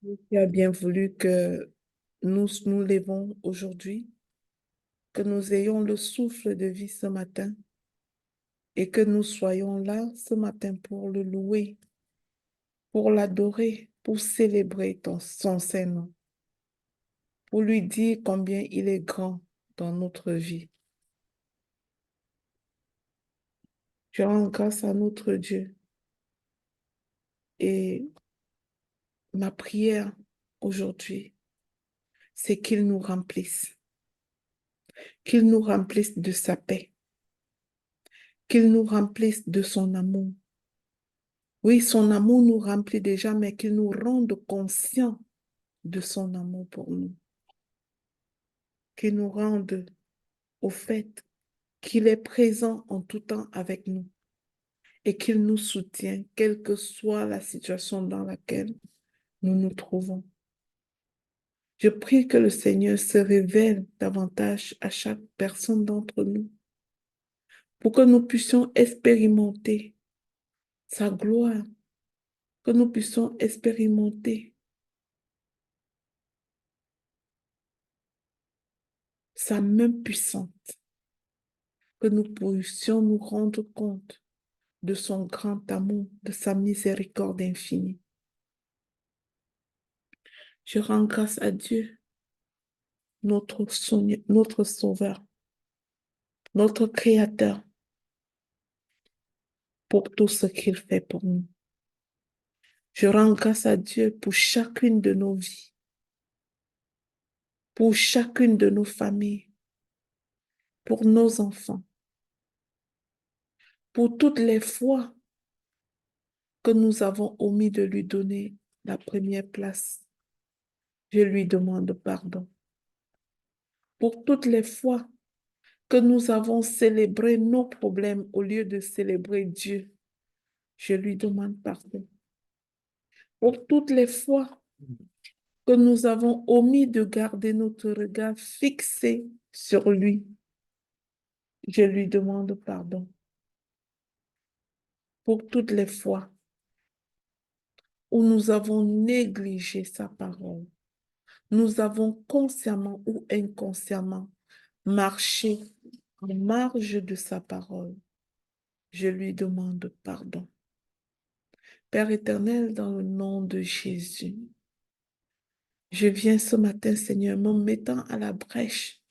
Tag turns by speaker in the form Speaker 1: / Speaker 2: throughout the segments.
Speaker 1: Tu as bien voulu que nous nous levons aujourd'hui, que nous ayons le souffle de vie ce matin et que nous soyons là ce matin pour le louer, pour l'adorer, pour célébrer son Saint-Nom, pour lui dire combien il est grand dans notre vie. Je rends grâce à notre Dieu et ma prière aujourd'hui, c'est qu'il nous remplisse de sa paix, qu'il nous remplisse de son amour. Oui, son amour nous remplit déjà, mais qu'il nous rende conscients de son amour pour nous, qu'il nous rende au fait qu'il est présent en tout temps avec nous et qu'il nous soutient, quelle que soit la situation dans laquelle nous nous trouvons. Je prie que le Seigneur se révèle davantage à chaque personne d'entre nous pour que nous puissions expérimenter sa gloire, que nous puissions expérimenter sa main puissante, que nous puissions nous rendre compte de son grand amour, de sa miséricorde infinie. Je rends grâce à Dieu, notre Sauveur, notre Créateur, pour tout ce qu'il fait pour nous. Je rends grâce à Dieu pour chacune de nos vies, pour chacune de nos familles, pour nos enfants, pour toutes les fois que nous avons omis de lui donner la première place. Je lui demande pardon. Pour toutes les fois que nous avons célébré nos problèmes au lieu de célébrer Dieu, je lui demande pardon. Pour toutes les fois que nous avons omis de garder notre regard fixé sur lui, je lui demande pardon. Pour toutes les fois où nous avons négligé sa parole, nous avons consciemment ou inconsciemment marché en marge de sa parole, je lui demande pardon. Père éternel, dans le nom de Jésus, je viens ce matin, Seigneur, me mettant à la brèche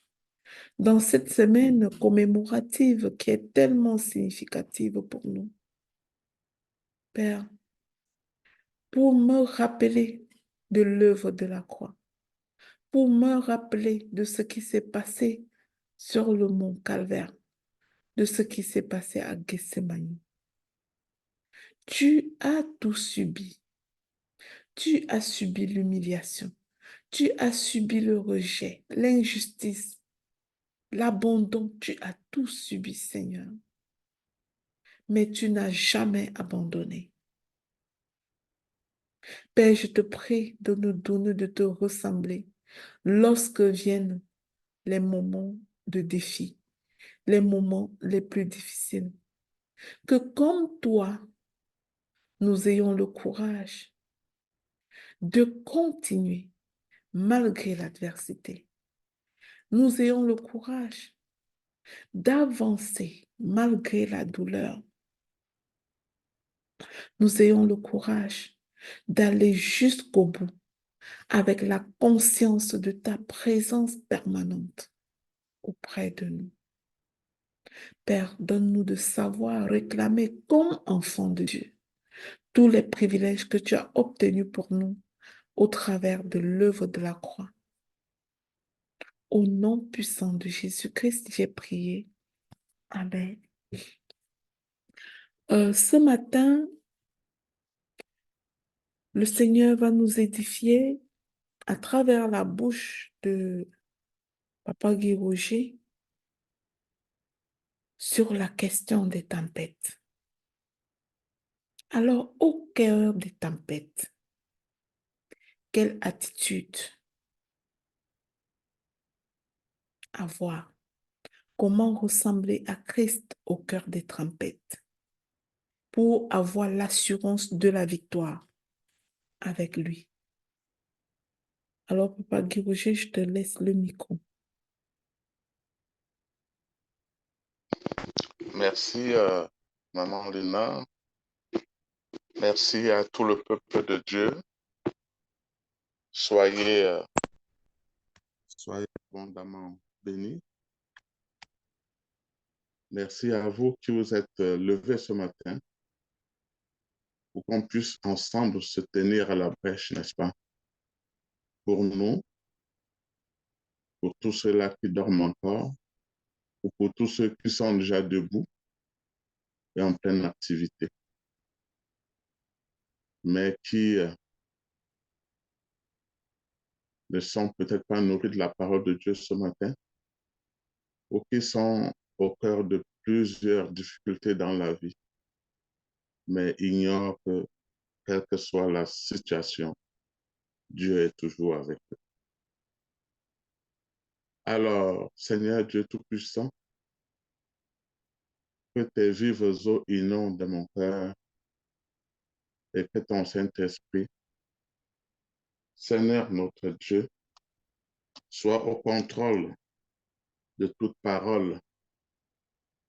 Speaker 1: dans cette semaine commémorative qui est tellement significative pour nous. Père, pour me rappeler de l'œuvre de la croix, pour me rappeler de ce qui s'est passé sur le mont Calvaire, de ce qui s'est passé à Gethsémani. Tu as tout subi. Tu as subi l'humiliation. Tu as subi le rejet, l'injustice, l'abandon. Tu as tout subi, Seigneur. Mais tu n'as jamais abandonné. Père, je te prie de nous donner de te ressembler lorsque viennent les moments de défi, les moments les plus difficiles. Que comme toi, nous ayons le courage de continuer malgré l'adversité. Nous ayons le courage d'avancer malgré la douleur. Nous ayons le courage d'aller jusqu'au bout avec la conscience de ta présence permanente auprès de nous. Père, donne-nous de savoir réclamer comme enfants de Dieu tous les privilèges que tu as obtenus pour nous au travers de l'œuvre de la croix. Au nom puissant de Jésus-Christ, j'ai prié. Amen. Ce matin, le Seigneur va nous édifier à travers la bouche de Papa Guy Roger sur la question des tempêtes. Alors, au cœur des tempêtes, quelle attitude avoir? Comment ressembler à Christ au cœur des tempêtes pour avoir l'assurance de la victoire avec lui? Alors, Papa Guy Roger, je te laisse le micro.
Speaker 2: Merci, Maman Lina. Merci à tout le peuple de Dieu. Soyez abondamment bénis. Merci à vous qui vous êtes levés ce matin pour qu'on puisse ensemble se tenir à la brèche, n'est-ce pas? Pour nous, pour tous ceux-là qui dorment encore, ou pour tous ceux qui sont déjà debout et en pleine activité, mais qui ne sont peut-être pas nourris de la parole de Dieu ce matin, ou qui sont au cœur de plusieurs difficultés dans la vie, mais ignorent que, quelle que soit la situation, Dieu est toujours avec eux. Alors, Seigneur Dieu Tout-Puissant, que tes vives eaux inondent mon cœur et que ton Saint-Esprit, Seigneur notre Dieu, soit au contrôle de toute parole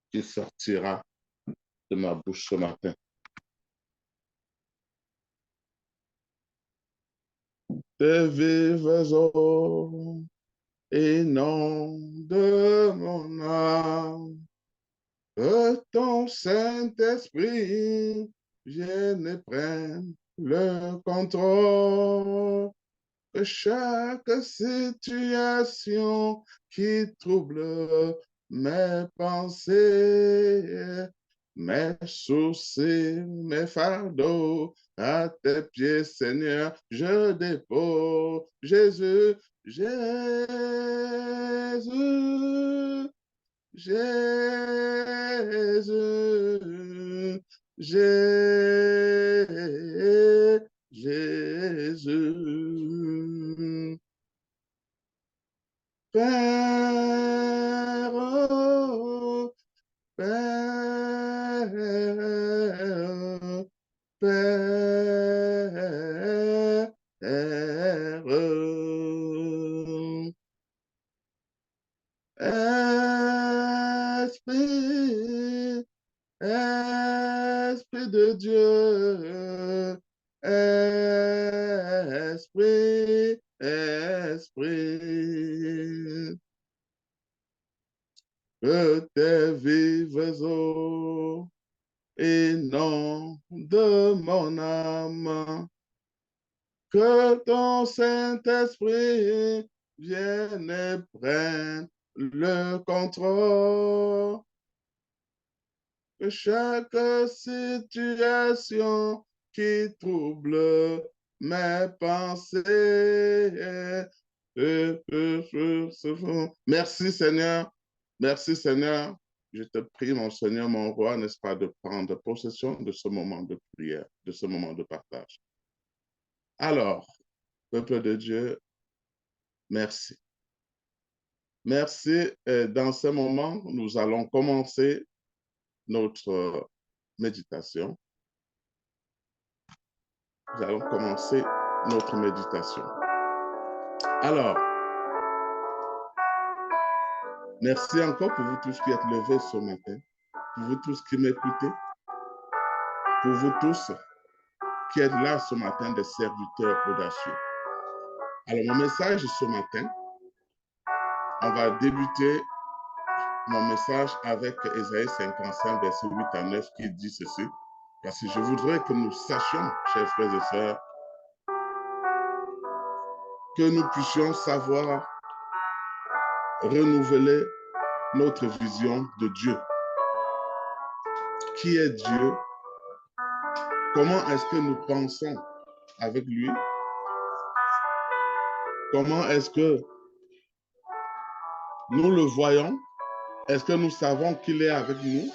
Speaker 2: qui sortira de ma bouche ce matin. Tes vives eaux inondent mon âme, que ton Saint-Esprit vienne et prenne le contrôle. Que chaque situation qui trouble mes pensées, mes soucis, mes fardeaux, à tes pieds, Seigneur, je dépose. Jésus, Jésus, Jésus, Jésus. Père, oh, Père, Père, Esprit, Esprit de Dieu, Esprit, Esprit, que tes vives eaux inondent mon âme, que ton Saint-Esprit vienne et prenne le contrôle. Que chaque situation qui trouble mes pensées. Merci Seigneur, merci Seigneur. Je te prie, mon Seigneur, mon roi, n'est-ce pas, de prendre possession de ce moment de prière, de ce moment de partage. Alors, peuple de Dieu, merci. Merci. Dans ce moment, nous allons commencer notre méditation. Nous allons commencer notre méditation. Alors, merci encore pour vous tous qui êtes levés ce matin, pour vous tous qui m'écoutez, pour vous tous qui êtes là ce matin, des serviteurs audacieux. Alors, mon message ce matin, on va débuter mon message avec Ésaïe 55, verset 8 à 9, qui dit ceci. Parce que je voudrais que nous sachions, chers frères et sœurs, que nous puissions savoir renouveler notre vision de Dieu. Qui est Dieu? Comment est-ce que nous pensons avec lui? Comment est-ce que nous le voyons? Est-ce que nous savons qu'il est avec nous,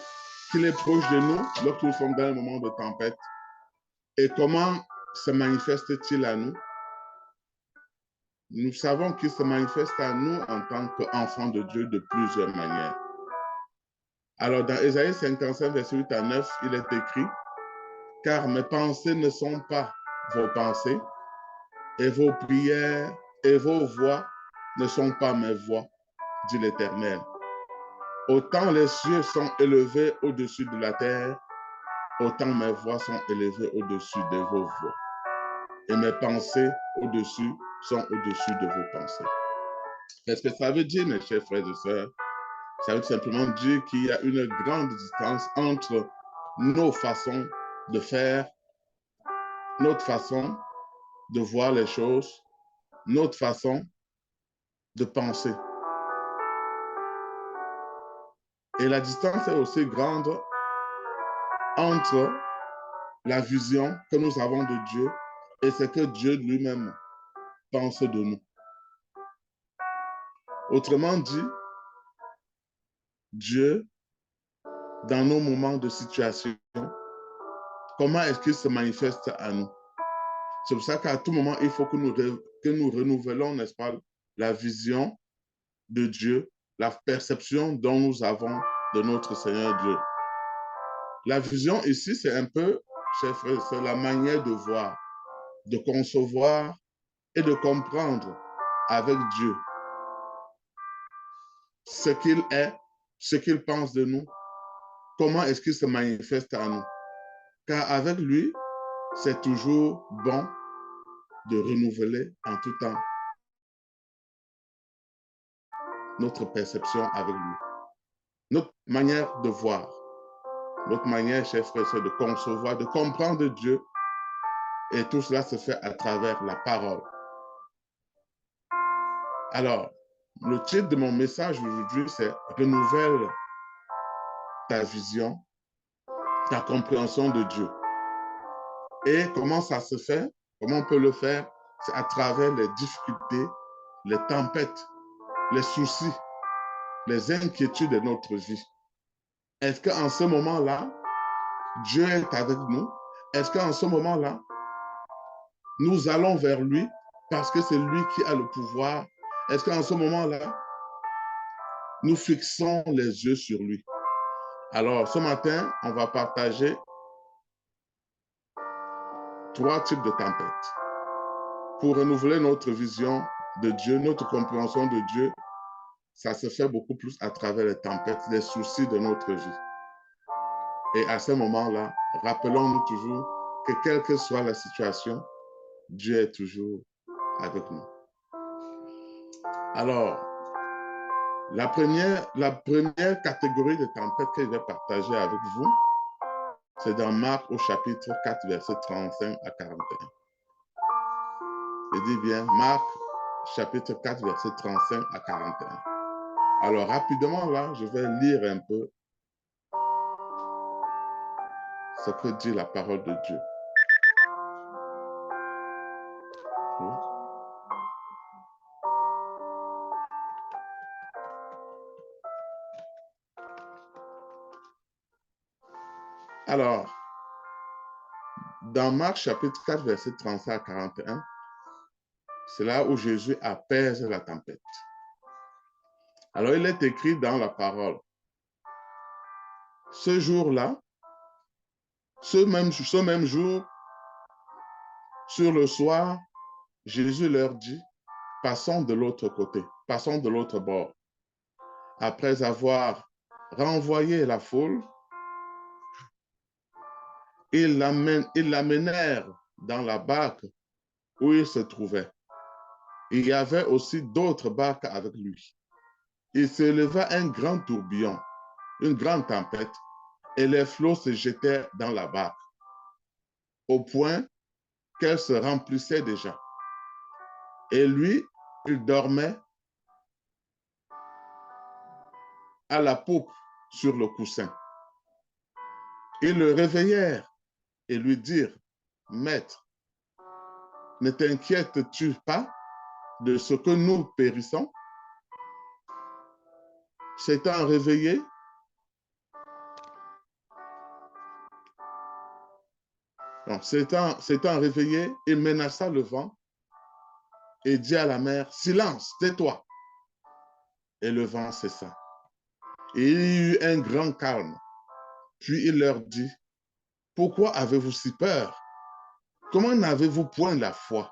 Speaker 2: qu'il est proche de nous lorsque nous sommes dans un moment de tempête? Et comment se manifeste-t-il à nous? Nous savons qu'il se manifeste à nous en tant qu'enfants de Dieu de plusieurs manières. Alors, dans Ésaïe 55, verset 8 à 9, il est écrit « Car mes pensées ne sont pas vos pensées, et vos prières et vos voix ne sont pas mes voix, dit l'Éternel. Autant les cieux sont élevés au-dessus de la terre, autant mes voix sont élevées au-dessus de vos voix. Et mes pensées au-dessus sont au-dessus de vos pensées. Qu'est-ce que ça veut dire, mes chers frères et sœurs? Ça veut simplement dire qu'il y a une grande distance entre nos façons de faire, notre façon de voir les choses, notre façon de penser. Et la distance est aussi grande entre la vision que nous avons de Dieu et ce que Dieu lui-même pense de nous. Autrement dit, Dieu, dans nos moments de situation, comment est-ce qu'il se manifeste à nous? C'est pour ça qu'à tout moment, il faut que nous renouvelons, n'est-ce pas, la vision de Dieu, la perception dont nous avons de notre Seigneur Dieu. La vision ici, c'est un peu, chers frères, c'est la manière de voir, de concevoir et de comprendre avec Dieu ce qu'il est, ce qu'il pense de nous, comment est-ce qu'il se manifeste à nous. Car avec lui, c'est toujours bon de renouveler en tout temps notre perception avec lui. Notre manière de voir, notre manière, chers frères, c'est de concevoir, de comprendre Dieu. Et tout cela se fait à travers la parole. Alors, le titre de mon message aujourd'hui, c'est « Renouvelle ta vision, ta compréhension de Dieu ». Et comment ça se fait? Comment on peut le faire? C'est à travers les difficultés, les tempêtes, les soucis, les inquiétudes de notre vie. Est-ce qu'en ce moment-là, Dieu est avec nous? Est-ce qu'en ce moment-là, nous allons vers lui parce que c'est lui qui a le pouvoir? Est-ce qu'en ce moment-là, nous fixons les yeux sur lui? Alors, ce matin, on va partager 3 types de tempêtes. Pour renouveler notre vision de Dieu, notre compréhension de Dieu, ça se fait beaucoup plus à travers les tempêtes, les soucis de notre vie. Et à ce moment-là, rappelons-nous toujours que quelle que soit la situation, Dieu est toujours avec nous. Alors, la première catégorie de tempêtes que je vais partager avec vous, c'est dans Marc au chapitre 4, verset 35 à 41. Je dis bien Marc, chapitre 4, verset 35 à 41. Alors, rapidement, là, je vais lire un peu ce que dit la parole de Dieu. Oui. Alors, dans Marc, chapitre 4, verset 35 à 41, c'est là où Jésus apaise la tempête. Alors, il est écrit dans la parole, ce jour-là, ce même jour, sur le soir, Jésus leur dit, passons de l'autre côté, passons de l'autre bord. Après avoir renvoyé la foule, ils l'amenèrent dans la barque où il se trouvait. Il y avait aussi d'autres barques avec lui. Il s'éleva un grand tourbillon, une grande tempête, et les flots se jetaient dans la barque, au point qu'elle se remplissait déjà. Et lui, il dormait à la poupe sur le coussin. Ils le réveillèrent et lui dirent, « Maître, ne t'inquiètes-tu pas de ce que nous périssons? » S'étant réveillé, il menaça le vent et dit à la mer, « Silence, tais-toi !» Et le vent cessa. Et il y eut un grand calme. Puis il leur dit, « Pourquoi avez-vous si peur? Comment n'avez-vous point la foi? »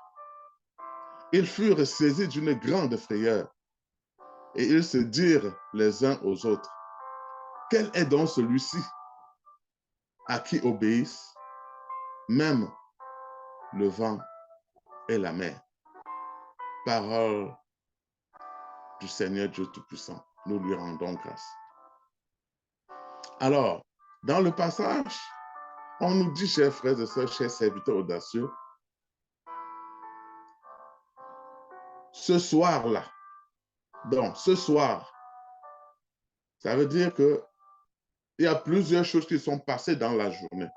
Speaker 2: Ils furent saisis d'une grande frayeur et ils se dirent les uns aux autres, quel est donc celui-ci à qui obéissent même le vent et la mer? Parole du Seigneur Dieu Tout-Puissant. Nous lui rendons grâce. Alors, dans le passage, on nous dit, chers frères et sœurs, chers serviteurs audacieux, ce soir-là, donc ce soir, ça veut dire qu'il y a plusieurs choses qui sont passées dans la journée.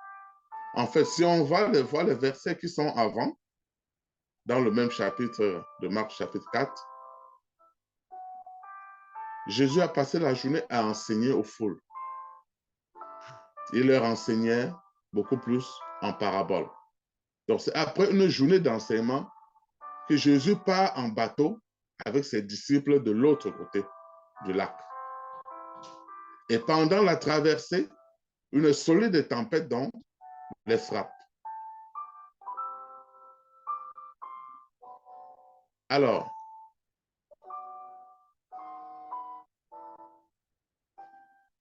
Speaker 2: En fait, si on va voir les versets qui sont avant, dans le même chapitre de Marc, chapitre 4, Jésus a passé la journée à enseigner aux foules. Il leur enseignait beaucoup plus en parabole. Donc, c'est après une journée d'enseignement que Jésus part en bateau avec ses disciples de l'autre côté du lac. Et pendant la traversée, une solide tempête donc les frappe. Alors,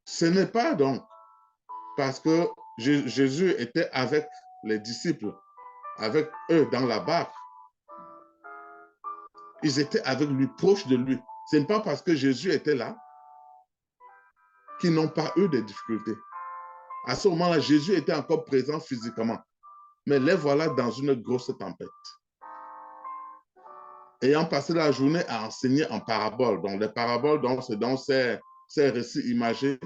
Speaker 2: ce n'est pas donc parce que Jésus était avec les disciples, avec eux dans la barque. Ils étaient avec lui, proches de lui. Ce n'est pas parce que Jésus était là qu'ils n'ont pas eu de difficultés. À ce moment-là, Jésus était encore présent physiquement. Mais les voilà dans une grosse tempête. Ayant passé la journée à enseigner en paraboles. Donc, les paraboles, c'est dans ces récits imagés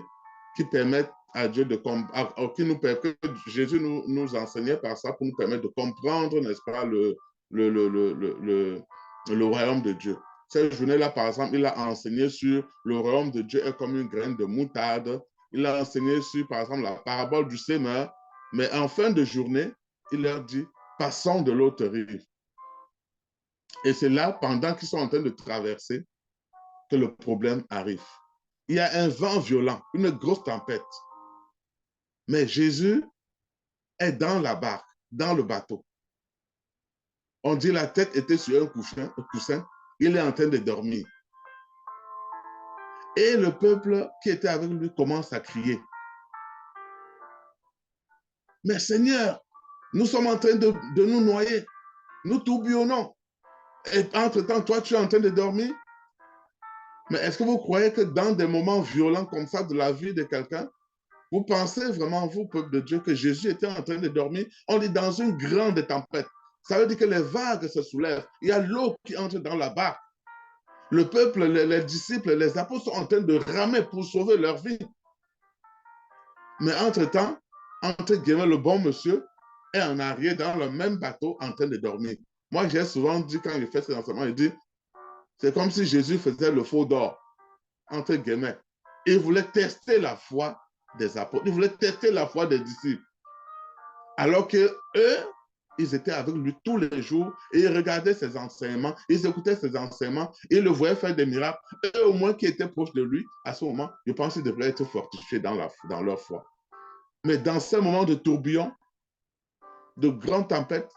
Speaker 2: qui permettent à Dieu de que Jésus nous enseignait par ça pour nous permettre de comprendre, n'est-ce pas, le royaume de Dieu. Cette journée-là, par exemple, il a enseigné sur le royaume de Dieu est comme une graine de moutarde. Il a enseigné sur, par exemple, la parabole du semeur. Mais en fin de journée, il leur dit, passons de l'autre rive. Et c'est là, pendant qu'ils sont en train de traverser, que le problème arrive. Il y a un vent violent, une grosse tempête. Mais Jésus est dans la barque, dans le bateau. On dit la tête était sur un coussin, il est en train de dormir. Et le peuple qui était avec lui commence à crier. Mais Seigneur, nous sommes en train de nous noyer. Nous tourbillonnons. Et entre-temps, toi, tu es en train de dormir. Mais est-ce que vous croyez que dans des moments violents comme ça de la vie de quelqu'un, vous pensez vraiment, vous, peuple de Dieu, que Jésus était en train de dormir? On est dans une grande tempête. Ça veut dire que les vagues se soulèvent. Il y a l'eau qui entre dans la barque. Le peuple, les disciples, les apôtres sont en train de ramer pour sauver leur vie. Mais entre-temps, entre guillemets, le bon monsieur est en arrière dans le même bateau en train de dormir. Moi, j'ai souvent dit, quand il fait ces enseignements, il dit, c'est comme si Jésus faisait le faux d'or, entre guillemets. Il voulait tester la foi des apôtres. Il voulait tester la foi des disciples. Alors que eux, ils étaient avec lui tous les jours et ils regardaient ses enseignements, ils écoutaient ses enseignements, ils le voyaient faire des miracles. Eux, au moins, qui étaient proches de lui, à ce moment, je pense qu'ils devraient être fortifiés dans leur foi. Mais dans ce moment de tourbillon, de grande tempête,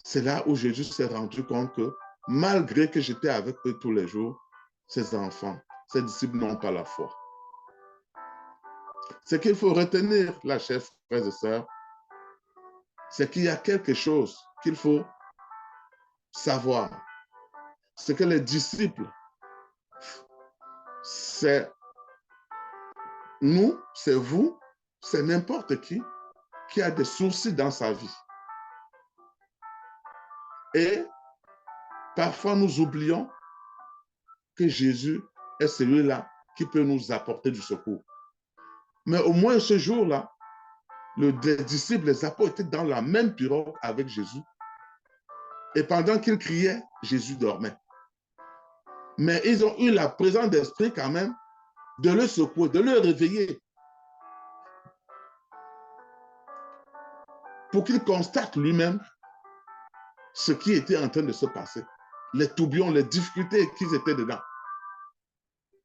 Speaker 2: c'est là où Jésus s'est rendu compte que malgré que j'étais avec eux tous les jours, ces enfants, ces disciples n'ont pas la foi. Ce qu'il faut retenir, là, chers frères et sœurs, c'est qu'il y a quelque chose qu'il faut savoir. C'est que les disciples, c'est nous, c'est vous, c'est n'importe qui a des soucis dans sa vie. Et parfois, nous oublions que Jésus est celui-là qui peut nous apporter du secours. Mais au moins ce jour-là, les disciples, les apôtres étaient dans la même pirogue avec Jésus. Et pendant qu'ils criaient, Jésus dormait. Mais ils ont eu la présence d'esprit quand même de le secouer, de le réveiller. Pour qu'il constate lui-même ce qui était en train de se passer. Les tourbillons, les difficultés qu'ils étaient dedans.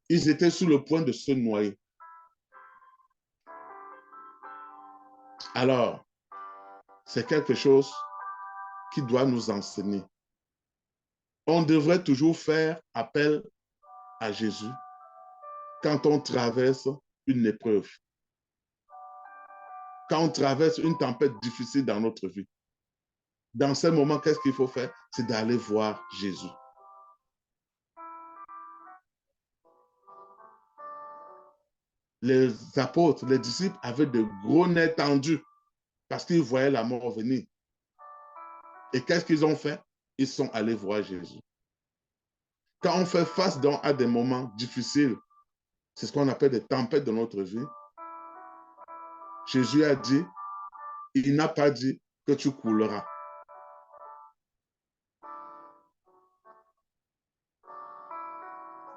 Speaker 2: Ils étaient sur le point de se noyer. Alors, c'est quelque chose qui doit nous enseigner. On devrait toujours faire appel à Jésus quand on traverse une épreuve, quand on traverse une tempête difficile dans notre vie. Dans ces moments, qu'est-ce qu'il faut faire? C'est d'aller voir Jésus. Les apôtres, les disciples avaient de gros nez tendus parce qu'ils voyaient la mort venir. Et qu'est-ce qu'ils ont fait? Ils sont allés voir Jésus. Quand on fait face à des moments difficiles, c'est ce qu'on appelle des tempêtes de notre vie, Jésus a dit, il n'a pas dit que tu couleras.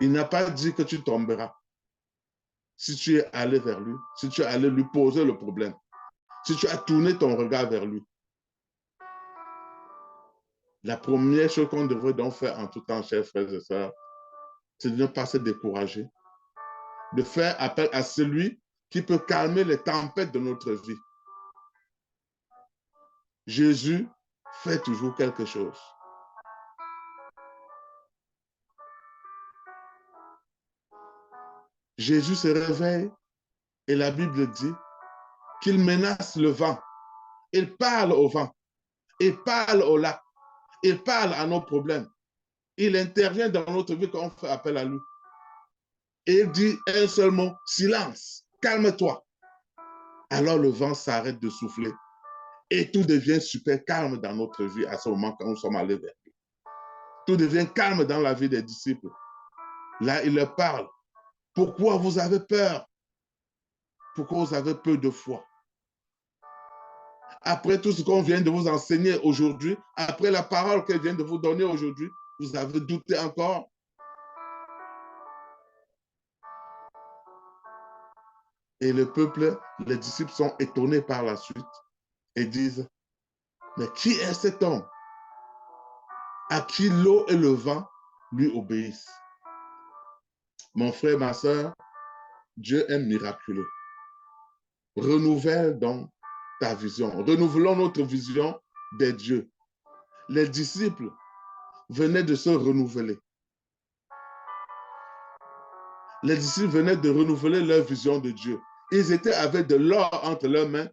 Speaker 2: Il n'a pas dit que tu tomberas. Si tu es allé vers lui, si tu es allé lui poser le problème, si tu as tourné ton regard vers lui, la première chose qu'on devrait donc faire en tout temps, chers frères et sœurs, c'est de ne pas se décourager, de faire appel à celui qui peut calmer les tempêtes de notre vie. Jésus fait toujours quelque chose. Jésus se réveille et la Bible dit qu'il menace le vent. Il parle au vent, il parle au lac, il parle à nos problèmes. Il intervient dans notre vie quand on fait appel à lui. Et il dit un seul mot, silence, calme-toi. Alors le vent s'arrête de souffler et tout devient super calme dans notre vie à ce moment quand nous sommes allés vers lui. Tout devient calme dans la vie des disciples. Là, il leur parle. Pourquoi vous avez peur? Pourquoi vous avez peu de foi? Après tout ce qu'on vient de vous enseigner aujourd'hui, après la parole qu'elle vient de vous donner aujourd'hui, vous avez douté encore? Et le peuple, les disciples sont étonnés par la suite et disent, mais qui est cet homme à qui l'eau et le vent lui obéissent? Mon frère, ma soeur, Dieu est miraculeux. Renouvelle donc ta vision. Renouvelons notre vision des dieux. Les disciples venaient de se renouveler. Les disciples venaient de renouveler leur vision de Dieu. Ils étaient avec de l'or entre leurs mains,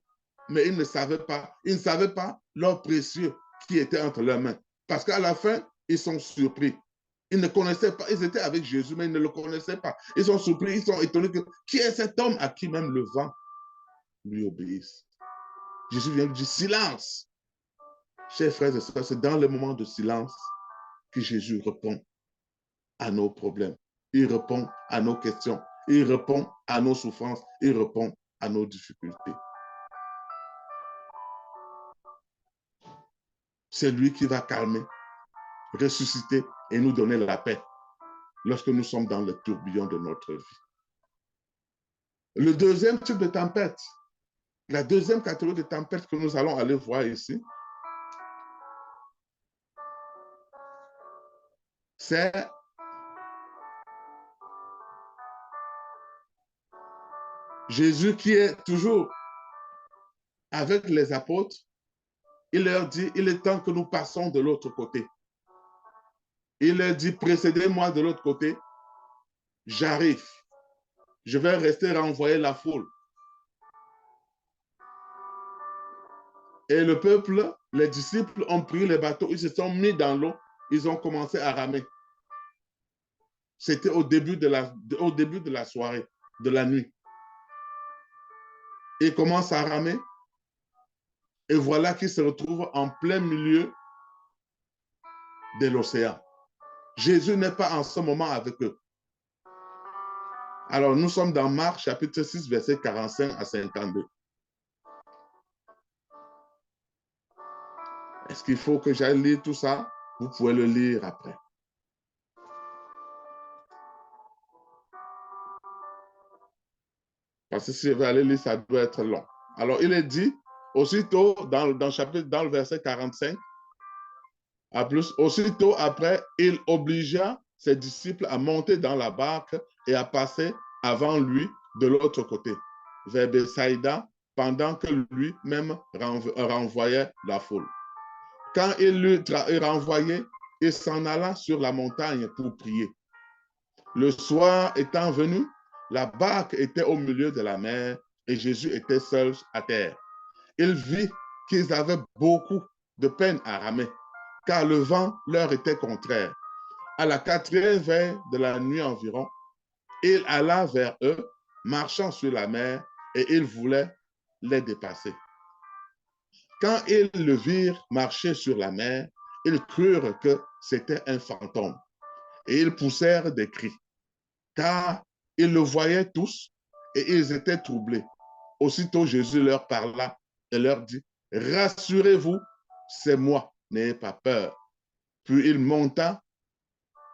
Speaker 2: mais ils ne savaient pas l'or précieux qui était entre leurs mains. Parce qu'à la fin, ils sont surpris. Ils ne connaissaient pas, ils étaient avec Jésus, mais ils ne le connaissaient pas. Ils sont surpris, ils sont étonnés que qui est cet homme à qui même le vent lui obéisse? Jésus vient lui dire silence. Chers frères et sœurs, c'est dans les moments de silence que Jésus répond à nos problèmes. Il répond à nos questions. Il répond à nos souffrances. Il répond à nos difficultés. C'est lui qui va calmer, ressusciter et nous donner la paix lorsque nous sommes dans le tourbillon de notre vie. Le deuxième type de tempête, la deuxième catégorie de tempête que nous allons aller voir ici, c'est Jésus qui est toujours avec les apôtres. Il leur dit, il est temps que nous passons de l'autre côté. Il leur dit, précédez-moi de l'autre côté, j'arrive. Je vais rester renvoyer la foule. Et le peuple, les disciples ont pris les bateaux, ils se sont mis dans l'eau, ils ont commencé à ramer. C'était au début de la soirée, de la nuit. Ils commencent à ramer et voilà qu'ils se retrouvent en plein milieu de l'océan. Jésus n'est pas en ce moment avec eux. Alors, nous sommes dans Marc, chapitre 6, verset 45 à 52. Est-ce qu'il faut que j'aille lire tout ça? Vous pouvez le lire après. Parce que si je vais aller lire, ça doit être long. Alors, il est dit, aussitôt, dans le verset 45, à plus, aussitôt après, il obligea ses disciples à monter dans la barque et à passer avant lui de l'autre côté, vers Bethsaïda, pendant que lui-même renvoyait la foule. Quand il l'eut renvoyé, et s'en alla sur la montagne pour prier. Le soir étant venu, la barque était au milieu de la mer et Jésus était seul à terre. Il vit qu'ils avaient beaucoup de peine à ramer, car le vent leur était contraire. À la 4e veille de la nuit environ, il alla vers eux, marchant sur la mer, et il voulait les dépasser. Quand ils le virent marcher sur la mer, ils crurent que c'était un fantôme, et ils poussèrent des cris, car ils le voyaient tous, et ils étaient troublés. Aussitôt Jésus leur parla et leur dit, « Rassurez-vous, c'est moi, n'ayez pas peur. » Puis il monta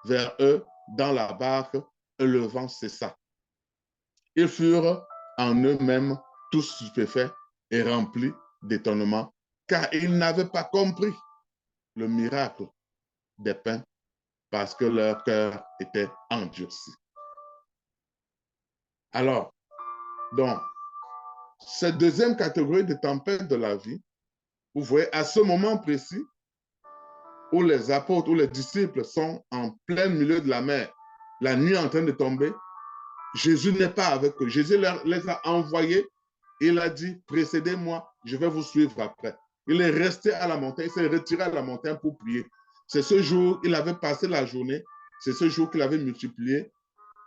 Speaker 2: vers eux dans la barque et le vent cessa. Ils furent en eux-mêmes tous stupéfaits et remplis d'étonnement, car ils n'avaient pas compris le miracle des pains parce que leur cœur était endurci. Alors, donc, cette deuxième catégorie de tempête de la vie, vous voyez, à ce moment précis, où les apôtres, où les disciples sont en plein milieu de la mer, la nuit en train de tomber, Jésus n'est pas avec eux. Jésus les a envoyés. Il a dit, précédez-moi, je vais vous suivre après. Il est resté à la montagne, il s'est retiré à la montagne pour prier. C'est ce jour, il avait passé la journée, c'est ce jour qu'il avait multiplié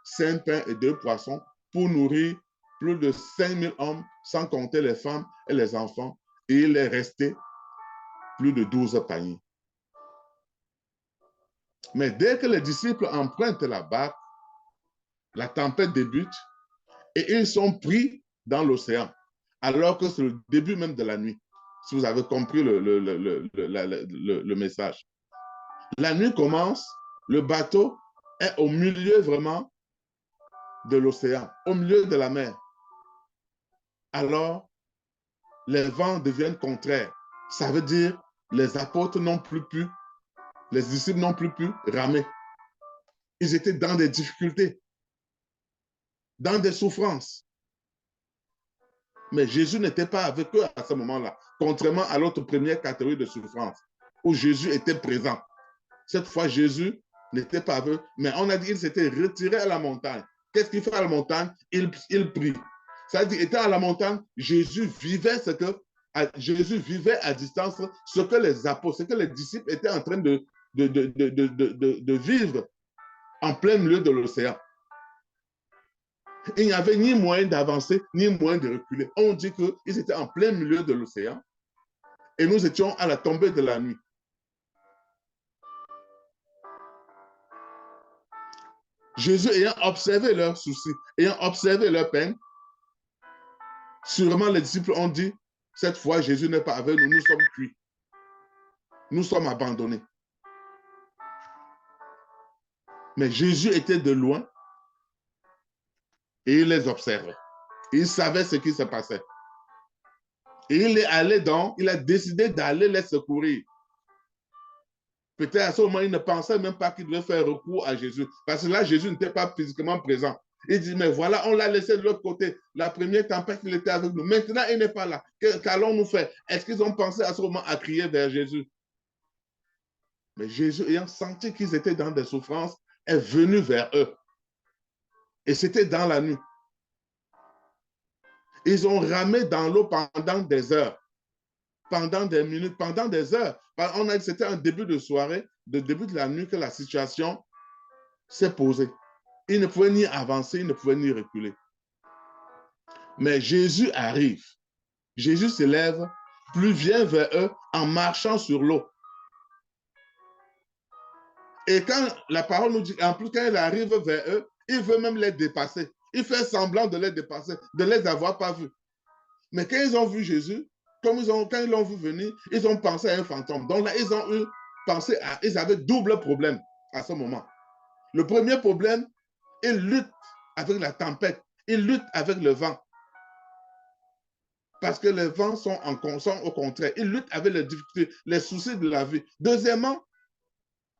Speaker 2: 5 pains et 2 poissons pour nourrir plus de 5000 hommes, sans compter les femmes et les enfants. Et il est resté plus de 12 paniers. Mais dès que les disciples empruntent la barque, la tempête débute et ils sont pris dans l'océan, alors que c'est le début même de la nuit, si vous avez compris le message. La nuit commence, le bateau est au milieu vraiment de l'océan, au milieu de la mer. Alors, les vents deviennent contraires. Ça veut dire les apôtres n'ont plus pu, les disciples n'ont plus pu ramer. Ils étaient dans des difficultés, dans des souffrances. Mais Jésus n'était pas avec eux à ce moment-là, contrairement à l'autre première catégorie de souffrance, où Jésus était présent. Cette fois, Jésus n'était pas avec eux, mais on a dit qu'il s'était retiré à la montagne. Qu'est-ce qu'il fait à la montagne? Il prie. Ça veut dire, étant à la montagne, Jésus vivait à distance ce que les apôtres, ce que les disciples étaient en train de vivre en plein milieu de l'océan. Il n'y avait ni moyen d'avancer, ni moyen de reculer. On dit qu'ils étaient en plein milieu de l'océan et nous étions à la tombée de la nuit. Jésus ayant observé leurs soucis, ayant observé leurs peines, sûrement les disciples ont dit, cette fois Jésus n'est pas avec nous, nous sommes cuits. Nous sommes abandonnés. Mais Jésus était de loin et il les observait. Il savait ce qui se passait. Et il a décidé d'aller les secourir. Peut-être à ce moment, il ne pensait même pas qu'il devait faire recours à Jésus. Parce que là, Jésus n'était pas physiquement présent. Il dit, mais voilà, on l'a laissé de l'autre côté. La première tempête, il était avec nous. Maintenant, il n'est pas là. Qu'allons-nous faire? Est-ce qu'ils ont pensé à ce moment à crier vers Jésus? Mais Jésus, ayant senti qu'ils étaient dans des souffrances, est venu vers eux. Et c'était dans la nuit. Ils ont ramé dans l'eau pendant des heures, pendant des minutes, pendant des heures. On a dit que c'était un début de soirée, de début de la nuit que la situation s'est posée. Ils ne pouvaient ni avancer, ils ne pouvaient ni reculer. Mais Jésus arrive. Jésus s'élève, puis vient vers eux en marchant sur l'eau. Et quand la parole nous dit, en plus, quand il arrive vers eux, il veut même les dépasser. Il fait semblant de les dépasser, de les avoir pas vus. Mais quand ils ont vu Jésus, quand ils l'ont vu venir, ils ont pensé à un fantôme. Donc là, ils avaient double problème à ce moment. Le premier problème, ils luttent avec la tempête, ils luttent avec le vent. Parce que les vents sont au contraire. Ils luttent avec les difficultés, les soucis de la vie. Deuxièmement,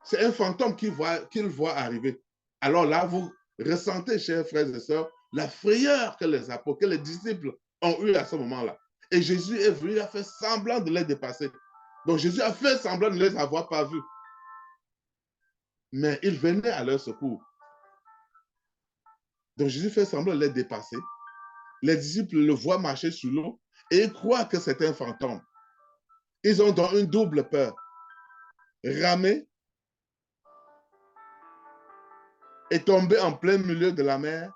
Speaker 2: c'est un fantôme qu'ils voient arriver. Alors là, vous ressentez, chers frères et sœurs, la frayeur que les apôtres, que les disciples ont eu à ce moment-là. Et Jésus est venu, il a fait semblant de les dépasser. Donc Jésus a fait semblant de ne les avoir pas vus. mais il venait à leur secours. Donc Jésus fait semblant de les dépasser. Les disciples le voient marcher sur l'eau et ils croient que c'est un fantôme. Ils ont donc une double peur. Ramer et tomber en plein milieu de la mer,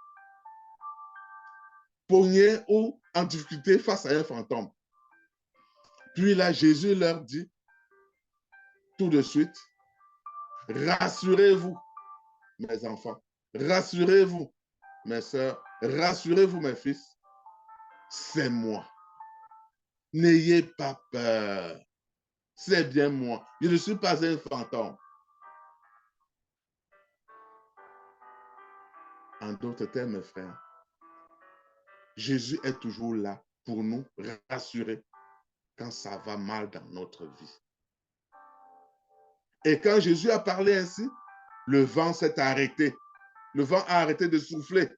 Speaker 2: pogné ou en difficulté face à un fantôme. Puis là, Jésus leur dit tout de suite, rassurez-vous, mes enfants, rassurez-vous, mes sœurs, rassurez-vous, mes fils, c'est moi. N'ayez pas peur, c'est bien moi. Je ne suis pas un fantôme. En d'autres termes, mes frères, Jésus est toujours là pour nous rassurer quand ça va mal dans notre vie. Et quand Jésus a parlé ainsi, le vent s'est arrêté. Le vent a arrêté de souffler.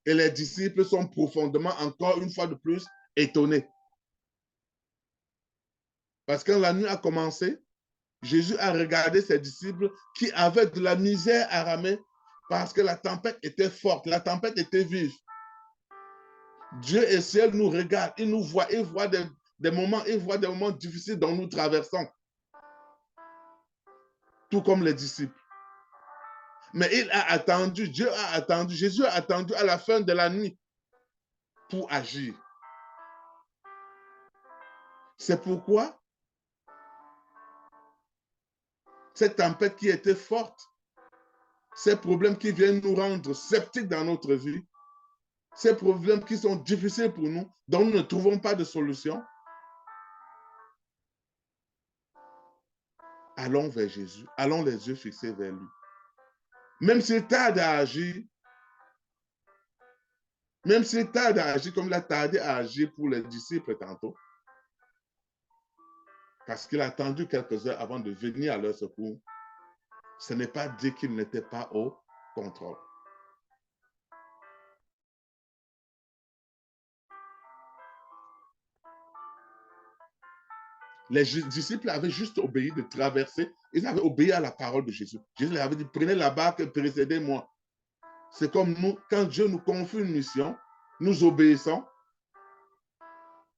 Speaker 2: Et les disciples sont profondément, encore une fois de plus, étonnés. Parce que quand la nuit a commencé, Jésus a regardé ses disciples qui avaient de la misère à ramer parce que la tempête était forte, la tempête était vive. Dieu et ciel nous regardent, il nous voit, il voit des moments difficiles dont nous traversons. Tout comme les disciples. Mais il a attendu, Dieu a attendu, Jésus a attendu à la fin de la nuit pour agir. C'est pourquoi cette tempête qui était forte, ces problèmes qui viennent nous rendre sceptiques dans notre vie, ces problèmes qui sont difficiles pour nous, dont nous ne trouvons pas de solution, allons vers Jésus, allons les yeux fixés vers lui. Même s'il tarde à agir, même s'il tarde à agir comme il a tardé à agir pour les disciples tantôt, parce qu'il a attendu quelques heures avant de venir à leur secours, ce n'est pas dit qu'il n'était pas au contrôle. Les disciples avaient juste obéi de traverser, ils avaient obéi à la parole de Jésus. Jésus leur avait dit, prenez la barque et précédez-moi. C'est comme nous, quand Dieu nous confie une mission, nous obéissons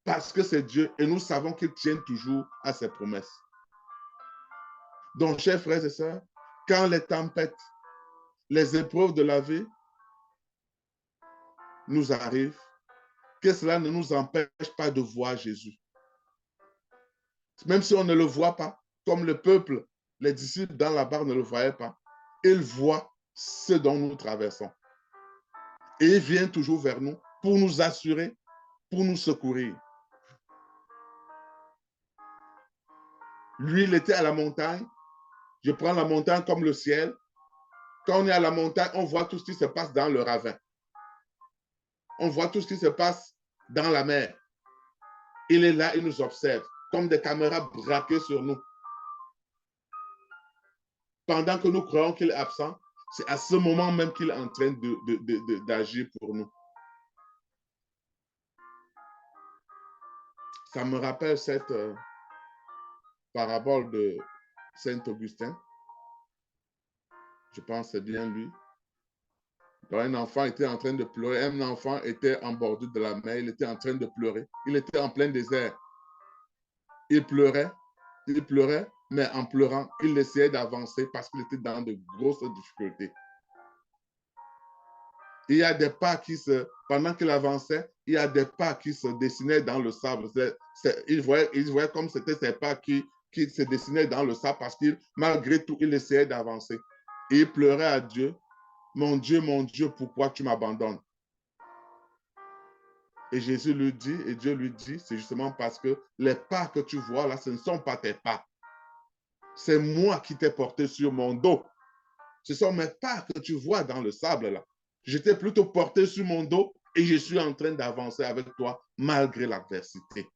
Speaker 2: parce que c'est Dieu et nous savons qu'il tient toujours à ses promesses. Donc, chers frères et sœurs, quand les tempêtes, les épreuves de la vie nous arrivent, que cela ne nous empêche pas de voir Jésus. Même si on ne le voit pas, comme le peuple, les disciples dans la barque ne le voyaient pas, ils voient ce dont nous traversons. Et il vient toujours vers nous pour nous assurer, pour nous secourir. Lui, il était à la montagne. Je prends la montagne comme le ciel. Quand on est à la montagne, on voit tout ce qui se passe dans le ravin. On voit tout ce qui se passe dans la mer. Il est là, il nous observe, comme des caméras braquées sur nous. Pendant que nous croyons qu'il est absent, c'est à ce moment même qu'il est en train d'agir pour nous. Ça me rappelle cette parabole de Saint Augustin. Je pense que c'est bien lui. Donc, un enfant était en train de pleurer. Un enfant était en bordure de la mer. Il était en train de pleurer. Il était en plein désert. Il pleurait, mais en pleurant, il essayait d'avancer parce qu'il était dans de grosses difficultés. Il y a des pas pendant qu'il avançait, il y a des pas qui se dessinaient dans le sable. Il voyait comme c'était ces pas qui se dessinaient dans le sable parce que malgré tout, il essayait d'avancer. Et il pleurait à Dieu, mon Dieu, pourquoi tu m'abandonnes? Et Jésus lui dit, et Dieu lui dit, c'est justement parce que les pas que tu vois là, ce ne sont pas tes pas. C'est moi qui t'ai porté sur mon dos. Ce sont mes pas que tu vois dans le sable là. Je t'ai plutôt porté sur mon dos et je suis en train d'avancer avec toi malgré l'adversité.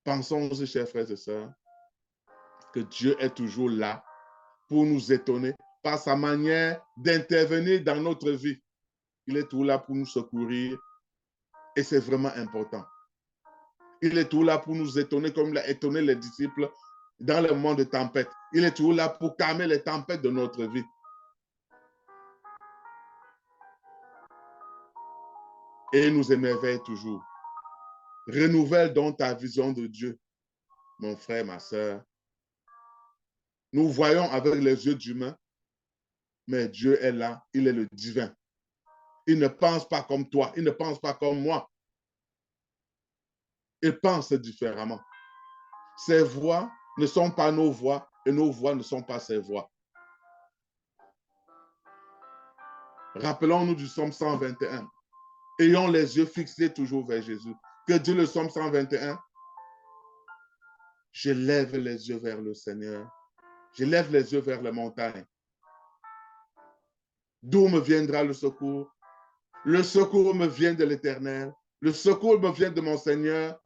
Speaker 2: Pensons aussi, chers frères et sœurs, que Dieu est toujours là pour nous étonner par sa manière d'intervenir dans notre vie. Il est toujours là pour nous secourir et c'est vraiment important. Il est toujours là pour nous étonner comme il a étonné les disciples dans les moments de tempête. Il est toujours là pour calmer les tempêtes de notre vie. Et il nous émerveille toujours. Renouvelle donc ta vision de Dieu, mon frère, ma soeur. Nous voyons avec les yeux d'humains, mais Dieu est là, il est le divin. Il ne pense pas comme toi, il ne pense pas comme moi. Il pense différemment. Ses voix ne sont pas nos voix et nos voix ne sont pas ses voix. Rappelons-nous du psaume 121. Ayons les yeux fixés toujours vers Jésus. Que dit le psaume 121? Je lève les yeux vers le Seigneur. Je lève les yeux vers les montagnes. D'où me viendra le secours? Le secours me vient de l'Éternel. Le secours me vient de mon Seigneur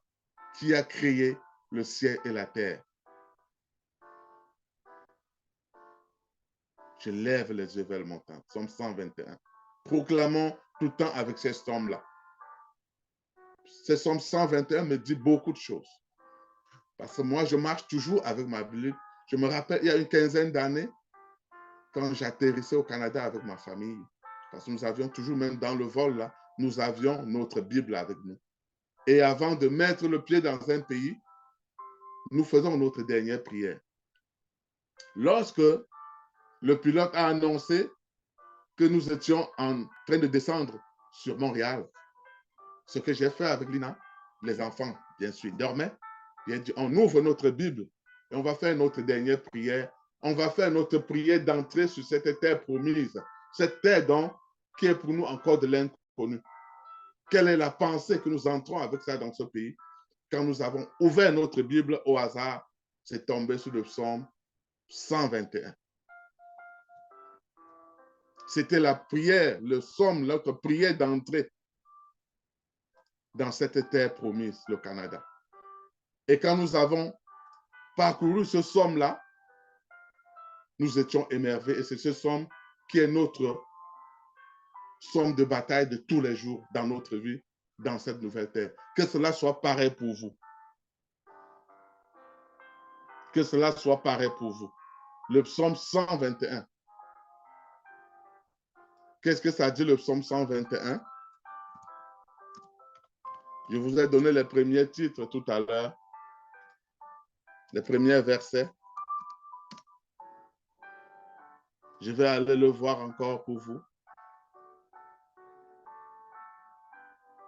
Speaker 2: qui a créé le ciel et la terre. Je lève les yeux vers le montant. Psaume 121. Proclamons tout le temps avec ces psaumes-là. Ce psaume 121 me dit beaucoup de choses. Parce que moi, je marche toujours avec ma Bible. Je me rappelle, il y a une quinzaine d'années, quand j'atterrissais au Canada avec ma famille, parce que nous avions toujours, même dans le vol, là, nous avions notre Bible avec nous. Et avant de mettre le pied dans un pays, nous faisons notre dernière prière. Lorsque le pilote a annoncé que nous étions en train de descendre sur Montréal, ce que j'ai fait avec Lina, les enfants, bien sûr, dormaient. J'ai dit, on ouvre notre Bible et on va faire notre dernière prière. On va faire notre prière d'entrée sur cette terre promise. Cette terre donc, qui est pour nous encore de l'inconnu. Quelle est la pensée que nous entrons avec ça dans ce pays? Quand nous avons ouvert notre Bible au hasard, c'est tombé sur le psaume 121. C'était la prière, le psaume, notre prière d'entrée dans cette terre promise, le Canada. Et quand nous avons parcouru ce psaume-là, nous étions émerveillés. Et c'est ce psaume qui est notre psaume de bataille de tous les jours dans notre vie, dans cette nouvelle terre. Que cela soit pareil pour vous. Que cela soit pareil pour vous. Le psaume 121. Qu'est-ce que ça dit le psaume 121? Je vous ai donné les premiers titres tout à l'heure, les premiers versets. Je vais aller le voir encore pour vous.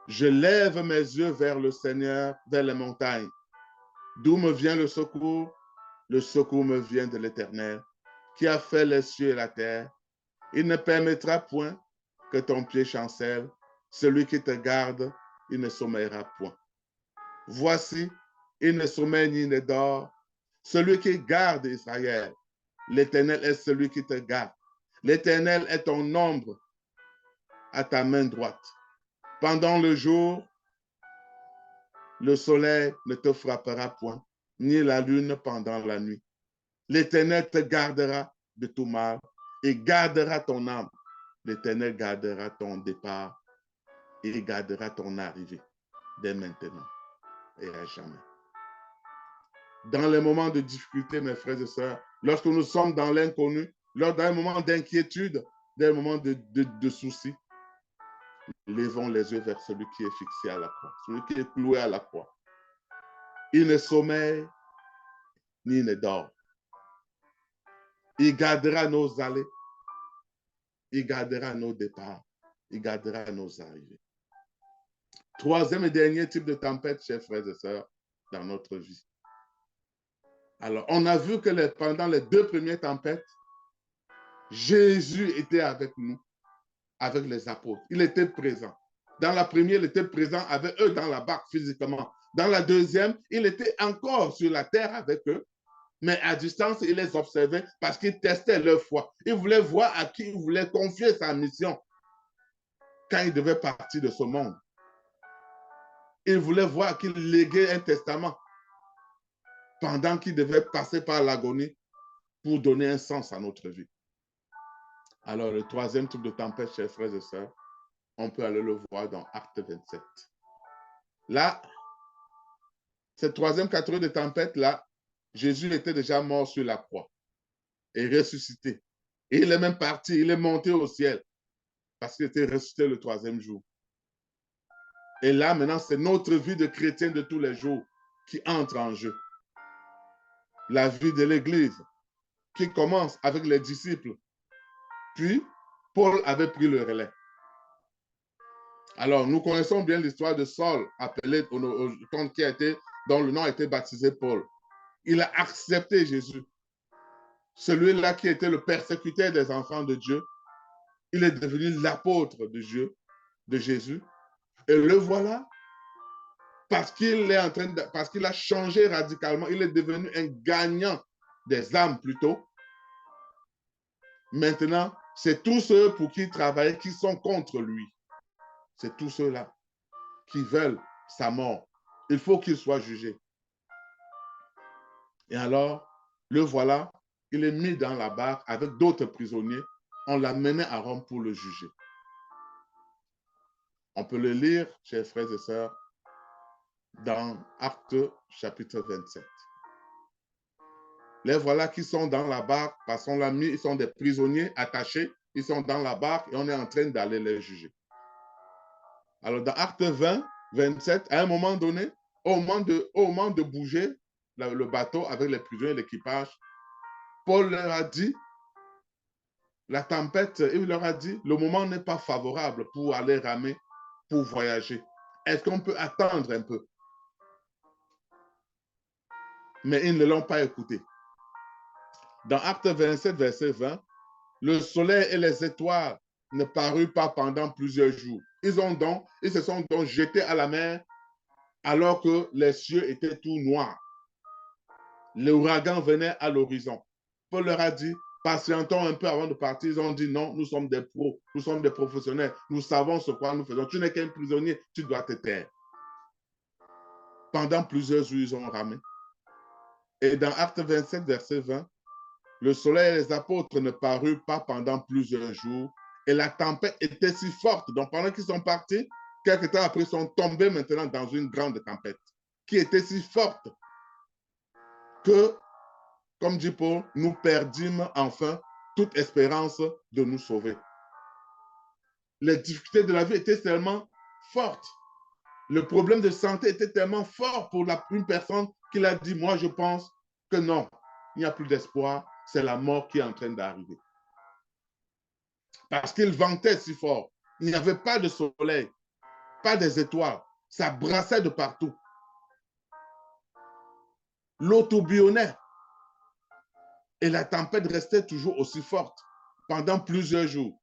Speaker 2: Je lève mes yeux vers le Seigneur, vers les montagnes. D'où me vient le secours? Le secours me vient de l'Éternel, qui a fait les cieux et la terre. Il ne permettra point que ton pied chancelle. Celui qui te garde, il ne sommeillera point. Voici, il ne sommeille ni ne dort. Celui qui garde Israël, l'Éternel est celui qui te garde. L'Éternel est ton ombre à ta main droite. Pendant le jour, le soleil ne te frappera point, ni la lune pendant la nuit. L'Éternel te gardera de tout mal et gardera ton âme. L'Éternel gardera ton départ et gardera ton arrivée dès maintenant et à jamais. Dans les moments de difficulté, mes frères et sœurs, lorsque nous sommes dans l'inconnu, lors d'un moment d'inquiétude, d'un moment de soucis, levons les yeux vers celui qui est fixé à la croix, celui qui est cloué à la croix. Il ne sommeille ni ne dort. Il gardera nos allées, il gardera nos départs, il gardera nos arrivées. Troisième et dernier type de tempête, chers frères et sœurs, dans notre vie. Alors, on a vu que pendant les deux premières tempêtes, Jésus était avec nous, avec les apôtres. Il était présent. Dans la première, il était présent avec eux dans la barque physiquement. Dans la deuxième, il était encore sur la terre avec eux, mais à distance, il les observait parce qu'il testait leur foi. Il voulait voir à qui il voulait confier sa mission quand il devait partir de ce monde. Il voulait voir à qui il léguait un testament pendant qu'il devait passer par l'agonie pour donner un sens à notre vie. Alors, le troisième type de tempête, chers frères et sœurs, on peut aller le voir dans Acte 27. Là, cette troisième catégorie de tempête-là, Jésus était déjà mort sur la croix et ressuscité. Et il est même parti, il est monté au ciel parce qu'il était ressuscité le troisième jour. Et là, maintenant, c'est notre vie de chrétien de tous les jours qui entre en jeu. La vie de l'Église qui commence avec les disciples. Puis, Paul avait pris le relais. Alors, nous connaissons bien l'histoire de Saul, appelé, dont le nom a été baptisé Paul. Il a accepté Jésus. Celui-là qui était le persécuteur des enfants de Dieu, il est devenu l'apôtre de Dieu, de Jésus. Et le voilà, parce qu'il a changé radicalement, il est devenu un gagnant des âmes plutôt. Maintenant, c'est tous ceux pour qui il travaillait qui sont contre lui. C'est tous ceux-là qui veulent sa mort. Il faut qu'il soit jugé. Et alors, le voilà, il est mis dans la barque avec d'autres prisonniers. On l'a mené à Rome pour le juger. On peut le lire, chers frères et sœurs, dans Actes chapitre 27. Les voilà qui sont dans la barque, parce qu'on l'a mis, ils sont des prisonniers attachés, ils sont dans la barque et on est en train d'aller les juger. Alors dans Actes 20, 27, à un moment donné, au moment de bouger le bateau avec les prisonniers et l'équipage, Paul leur a dit, la tempête, il leur a dit, le moment n'est pas favorable pour aller ramer, pour voyager. Est-ce qu'on peut attendre un peu? Mais ils ne l'ont pas écouté. Dans Acte 27, verset 20, le soleil et les étoiles ne parurent pas pendant plusieurs jours. Ils se sont donc jetés à la mer alors que les cieux étaient tout noirs. L'ouragan venait à l'horizon. Paul leur a dit, patientons un peu avant de partir. Ils ont dit non, nous sommes des pros, nous sommes des professionnels, nous savons ce que nous faisons. Tu n'es qu'un prisonnier, tu dois te taire. Pendant plusieurs jours, ils ont ramé. Et dans Acte 27, verset 20, le soleil et les apôtres ne parurent pas pendant plusieurs jours et la tempête était si forte. Donc pendant qu'ils sont partis, quelques temps après, ils sont tombés maintenant dans une grande tempête qui était si forte que, comme dit Paul, nous perdîmes enfin toute espérance de nous sauver. Les difficultés de la vie étaient tellement fortes. Le problème de santé était tellement fort pour une personne qu'il a dit, moi je pense que non, il n'y a plus d'espoir, c'est la mort qui est en train d'arriver. Parce qu'il ventait si fort. Il n'y avait pas de soleil, pas des étoiles. Ça brassait de partout. L'eau tourbillonnait. Et la tempête restait toujours aussi forte pendant plusieurs jours.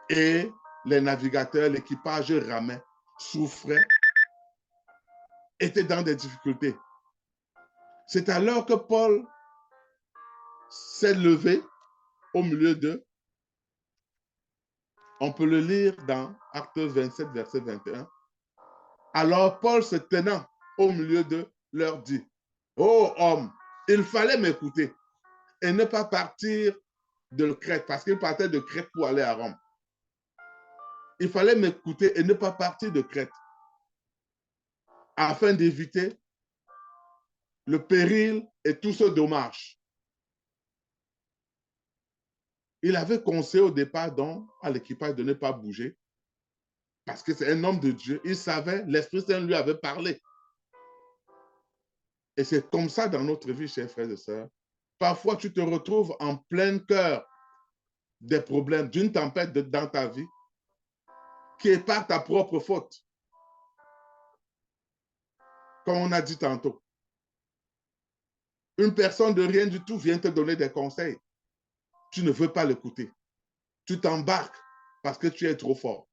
Speaker 2: Et les navigateurs, l'équipage ramait, souffrait, étaient dans des difficultés. C'est alors que Paul s'est levé au milieu d'eux. On peut le lire dans Actes 27, verset 21. Alors Paul, se tenant au milieu d'eux, leur dit, « Oh homme, il fallait m'écouter et ne pas partir de Crète, parce qu'il partait de Crète pour aller à Rome. Il fallait m'écouter et ne pas partir de Crète afin d'éviter le péril et tout ce dommage. » Il avait conseillé au départ donc à l'équipage de ne pas bouger parce que c'est un homme de Dieu. Il savait, l'Esprit Saint lui avait parlé. Et c'est comme ça dans notre vie, chers frères et sœurs. Parfois, tu te retrouves en plein cœur des problèmes, d'une tempête dans ta vie qui est par ta propre faute. Comme on a dit tantôt. Une personne de rien du tout vient te donner des conseils. Tu ne veux pas l'écouter. Tu t'embarques parce que tu es trop fort.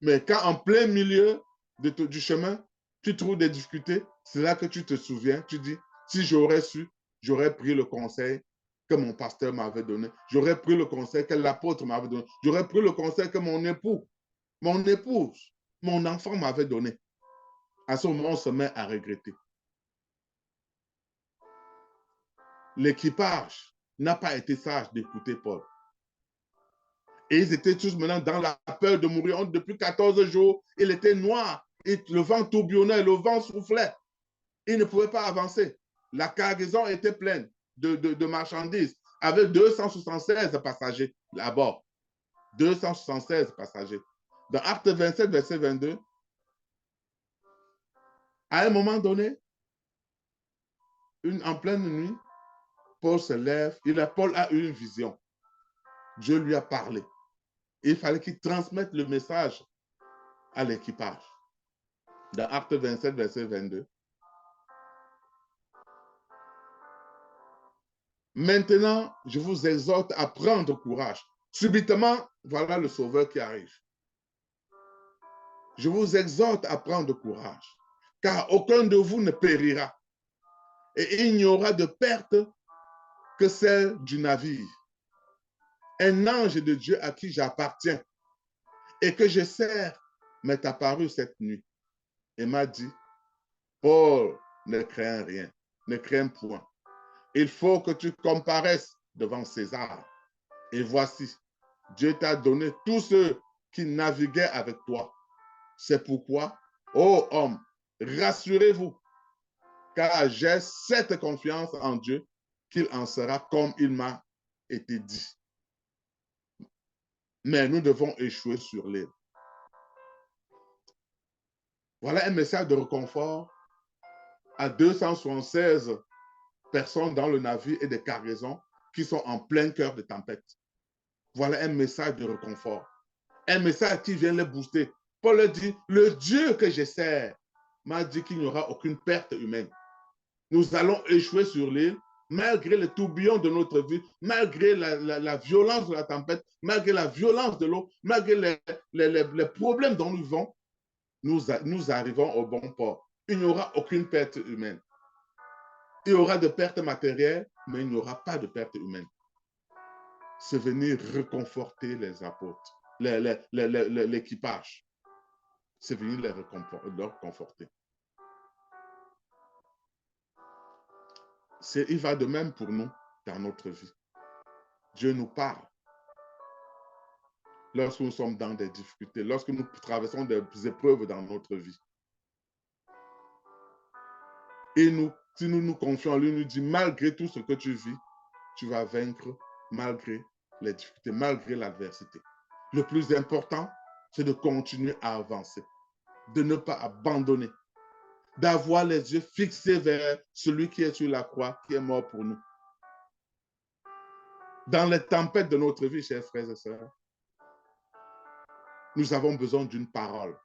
Speaker 2: Mais quand en plein milieu du chemin, tu trouves des difficultés, c'est là que tu te souviens, tu dis, si j'aurais su, j'aurais pris le conseil que mon pasteur m'avait donné, j'aurais pris le conseil que l'apôtre m'avait donné, j'aurais pris le conseil que mon épouse, mon enfant m'avait donné. À ce moment, on se met à regretter. L'équipage n'a pas été sage d'écouter Paul. Et ils étaient tous maintenant dans la peur de mourir. Depuis 14 jours, il était noir. Et le vent tourbillonnait, le vent soufflait. Ils ne pouvaient pas avancer. La cargaison était pleine de marchandises, avec 276 passagers à bord. 276 passagers. Dans Acte 27, verset 22, à un moment donné, en pleine nuit, Paul se lève. Paul a eu une vision. Dieu lui a parlé. Il fallait qu'il transmette le message à l'équipage. Dans Acte 27, verset 22. Maintenant, je vous exhorte à prendre courage. Subitement, voilà le Sauveur qui arrive. Je vous exhorte à prendre courage, car aucun de vous ne périra. Et il n'y aura de perte que celle du navire. Un ange de Dieu à qui j'appartiens et que je sers m'est apparu cette nuit et m'a dit, Paul, ne crains rien, ne crains point. Il faut que tu comparaisses devant César. Et voici, Dieu t'a donné tous ceux qui naviguaient avec toi. C'est pourquoi, ô homme, rassurez-vous, car j'ai cette confiance en Dieu qu'il en sera comme il m'a été dit. Mais nous devons échouer sur l'île. Voilà un message de réconfort à 276 personnes dans le navire et des cargaisons qui sont en plein cœur de tempête. Voilà un message de réconfort. Un message qui vient les booster. Paul leur dit, le Dieu que je sers m'a dit qu'il n'y aura aucune perte humaine. Nous allons échouer sur l'île, malgré le tourbillon de notre vie, malgré la violence de la tempête, malgré la violence de l'eau, malgré les problèmes dont nous vivons, nous arrivons au bon port. Il n'y aura aucune perte humaine. Il y aura de pertes matérielles, mais il n'y aura pas de perte humaine. C'est venir réconforter les apôtres, l'équipage. C'est venir leur conforter. Il va de même pour nous dans notre vie. Dieu nous parle. Lorsque nous sommes dans des difficultés, lorsque nous traversons des épreuves dans notre vie. Et si nous nous confions en lui, il nous dit, malgré tout ce que tu vis, tu vas vaincre malgré les difficultés, malgré l'adversité. Le plus important, c'est de continuer à avancer, de ne pas abandonner, d'avoir les yeux fixés vers celui qui est sur la croix, qui est mort pour nous. Dans les tempêtes de notre vie, chers frères et sœurs, nous avons besoin d'une parole.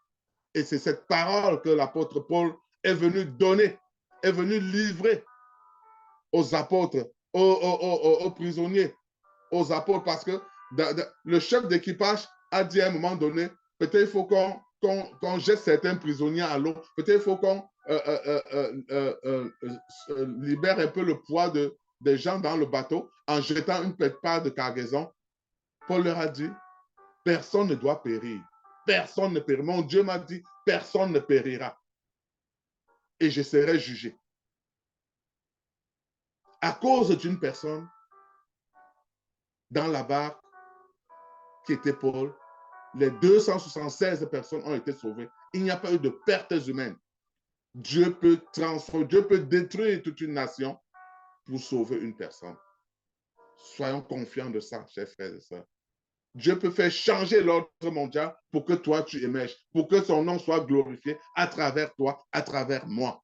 Speaker 2: Et c'est cette parole que l'apôtre Paul est venu donner, est venu livrer aux apôtres, aux prisonniers, aux apôtres, parce que le chef d'équipage a dit à un moment donné, peut-être il faut qu'on jette certains prisonniers à l'eau, peut-être il faut qu'on libère un peu le poids des gens dans le bateau en jetant une petite part de cargaison. Paul leur a dit, personne ne doit périr. Personne ne périra. Mon Dieu m'a dit, personne ne périra. Et je serai jugé. À cause d'une personne dans la barque qui était Paul, les 276 personnes ont été sauvées. Il n'y a pas eu de pertes humaines. Dieu peut transformer, Dieu peut détruire toute une nation pour sauver une personne. Soyons confiants de ça, chers frères et sœurs. Dieu peut faire changer l'ordre mondial pour que toi, tu émerges, pour que son nom soit glorifié à travers toi, à travers moi.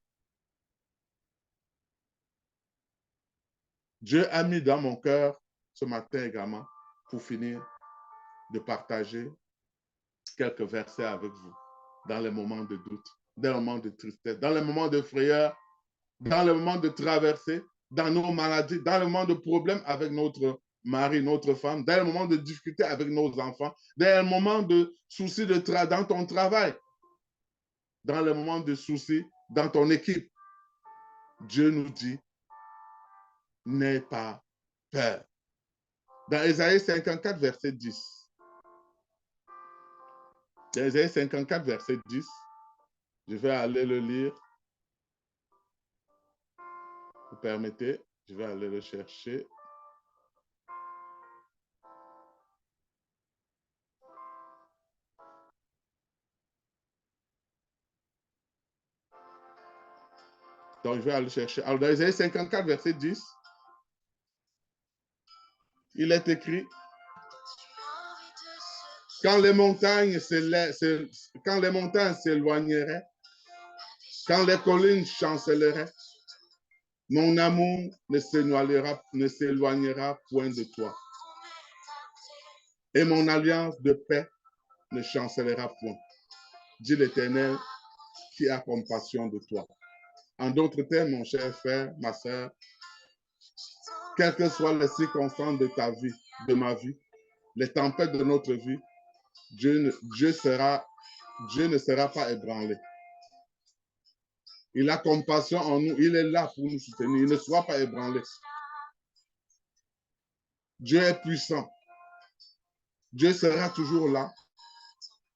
Speaker 2: Dieu a mis dans mon cœur ce matin également, pour finir, de partager quelques versets avec vous dans les moments de doute, dans les moments de tristesse, dans les moments de frayeur, dans les moments de traversée, dans nos maladies, dans les moments de problèmes avec notre mari, notre femme, dans les moments de difficulté avec nos enfants, dans les moments de soucis dans ton travail, dans les moments de soucis dans ton équipe. Dieu nous dit, n'aie pas peur. Dans Ésaïe 54, verset 10. Dans Ésaïe 54, verset 10, je vais aller le lire. Vous permettez, je vais aller le chercher. Donc, je vais aller chercher. Alors, dans Isaïe 54, verset 10, il est écrit, quand les montagnes s'éloigneraient, quand les collines chancelleraient, mon amour ne s'éloignera point de toi. Et mon alliance de paix ne chancellera point, dit l'Éternel qui a compassion de toi. En d'autres termes, mon cher frère, ma soeur, quelles que soient les circonstances de ta vie, de ma vie, les tempêtes de notre vie, Dieu ne sera pas ébranlé. Il a compassion en nous, il est là pour nous soutenir, il ne sera pas ébranlé. Dieu est puissant. Dieu sera toujours là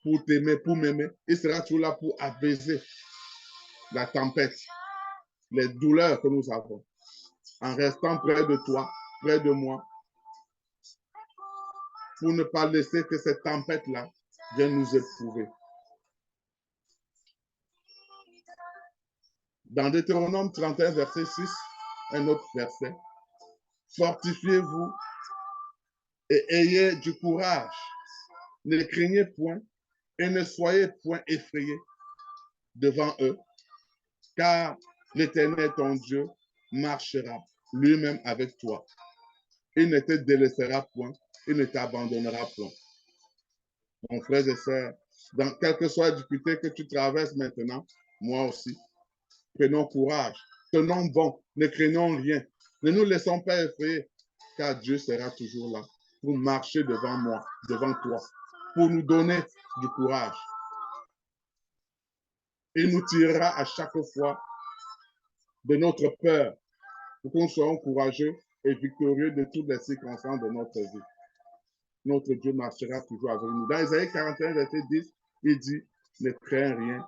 Speaker 2: pour t'aimer, pour m'aimer. Il sera toujours là pour apaiser la tempête, les douleurs que nous avons, en restant près de toi, près de moi, pour ne pas laisser que cette tempête-là vienne nous éprouver. Dans Deutéronome 31, verset 6, un autre verset, fortifiez-vous et ayez du courage. Ne craignez point et ne soyez point effrayés devant eux, car l'Éternel, ton Dieu, marchera lui-même avec toi. Il ne te délaissera point, il ne t'abandonnera point. Mon frère et sœur, dans quelle que soit la difficulté que tu traverses maintenant, moi aussi, prenons courage, tenons bon, ne craignons rien, ne nous laissons pas effrayer, car Dieu sera toujours là pour marcher devant moi, devant toi, pour nous donner du courage. Il nous tirera à chaque fois de notre peur, pour que nous soyons courageux et victorieux de toutes les circonstances de notre vie. Notre Dieu marchera toujours avec nous. Dans Isaïe 41, verset 10, il dit, ne crains rien,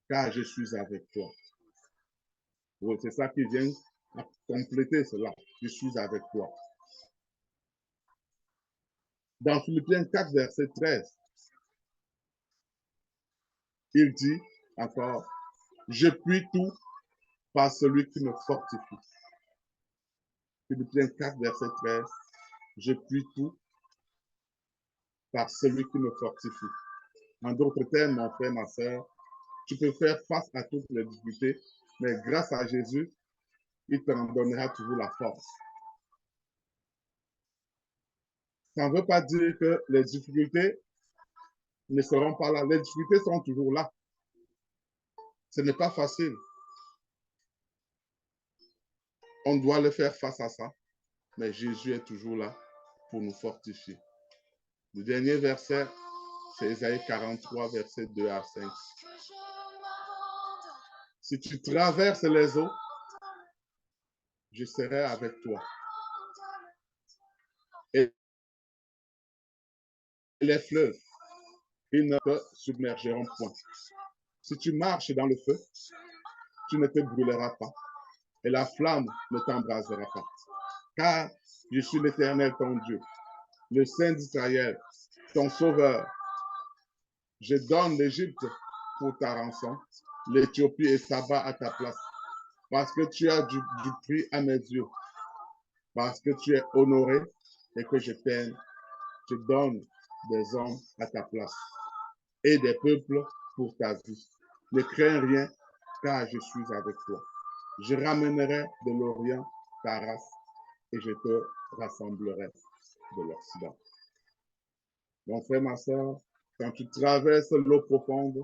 Speaker 2: car je suis avec toi. Oui, c'est ça qui vient à compléter cela. Je suis avec toi. Dans Philippiens 4, verset 13, il dit encore, je puis tout par celui qui me fortifie. Philippiens 4, verset 13, je puis tout par celui qui me fortifie. En d'autres termes, mon frère, ma soeur, tu peux faire face à toutes les difficultés, mais grâce à Jésus, il t'en donnera toujours la force. Ça ne veut pas dire que les difficultés ne seront pas là. Les difficultés sont toujours là. Ce n'est pas facile. On doit le faire face à ça, mais Jésus est toujours là pour nous fortifier. Le dernier verset, c'est Isaïe 43, versets 2 à 5. Si tu traverses les eaux, je serai avec toi. Et les fleuves, ils ne te submergeront point. Si tu marches dans le feu, tu ne te brûleras pas. Et la flamme ne t'embrasera pas. Car je suis l'Éternel, ton Dieu, le Saint d'Israël, ton Sauveur. Je donne l'Égypte pour ta rançon, l'Éthiopie et Saba à ta place. Parce que tu as du prix à mes yeux. Parce que tu es honoré et que je t'aime, je donne des hommes à ta place et des peuples pour ta vie. Ne crains rien, car je suis avec toi. Je ramènerai de l'Orient ta race et je te rassemblerai de l'Occident. Mon frère, ma soeur, quand tu traverses l'eau profonde,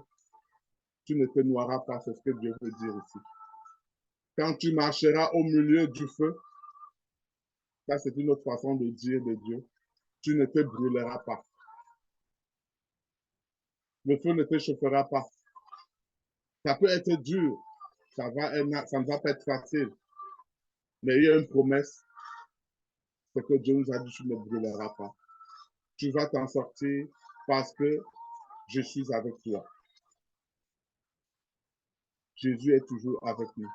Speaker 2: tu ne te noieras pas, c'est ce que Dieu veut dire ici. Quand tu marcheras au milieu du feu, ça c'est une autre façon de dire de Dieu, tu ne te brûleras pas. Le feu ne te chauffera pas. Ça peut être dur, ça ne va pas être facile, mais il y a une promesse, c'est que Dieu nous a dit, tu ne brûleras pas. Tu vas t'en sortir parce que je suis avec toi. Jésus est toujours avec nous.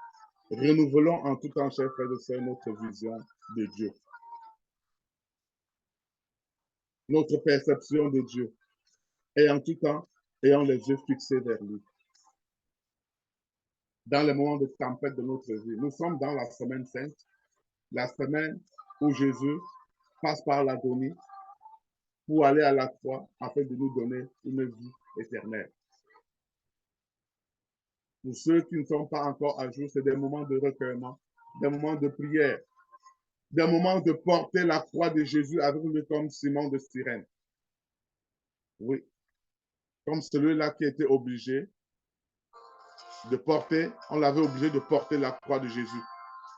Speaker 2: Renouvelons en tout temps, chers frères et sœurs, notre vision de Dieu. Notre perception de Dieu. Et en tout temps, ayant les yeux fixés vers lui. dans les moments de tempête de notre vie. Nous sommes dans la semaine sainte, la semaine où Jésus passe par l'agonie pour aller à la croix afin de nous donner une vie éternelle. Pour ceux qui ne sont pas encore à jour, c'est des moments de recueillement, des moments de prière, des moments de porter la croix de Jésus avec lui comme Simon de Cyrène. Oui, comme celui-là qui était obligé de porter, on l'avait obligé de porter la croix de Jésus.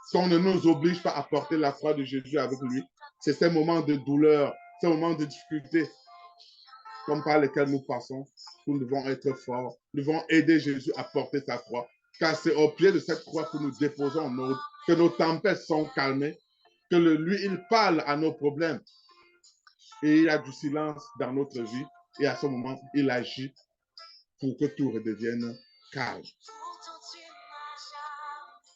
Speaker 2: Si on ne nous oblige pas à porter la croix de Jésus avec lui, c'est ces moments de douleur, ces moments de difficulté, comme par lesquels nous passons, nous devons être forts, nous devons aider Jésus à porter sa croix, car c'est au pied de cette croix que nous déposons, que nos tempêtes sont calmées, que lui, il parle à nos problèmes, et il y a du silence dans notre vie, et à ce moment, il agit pour que tout redevienne calme.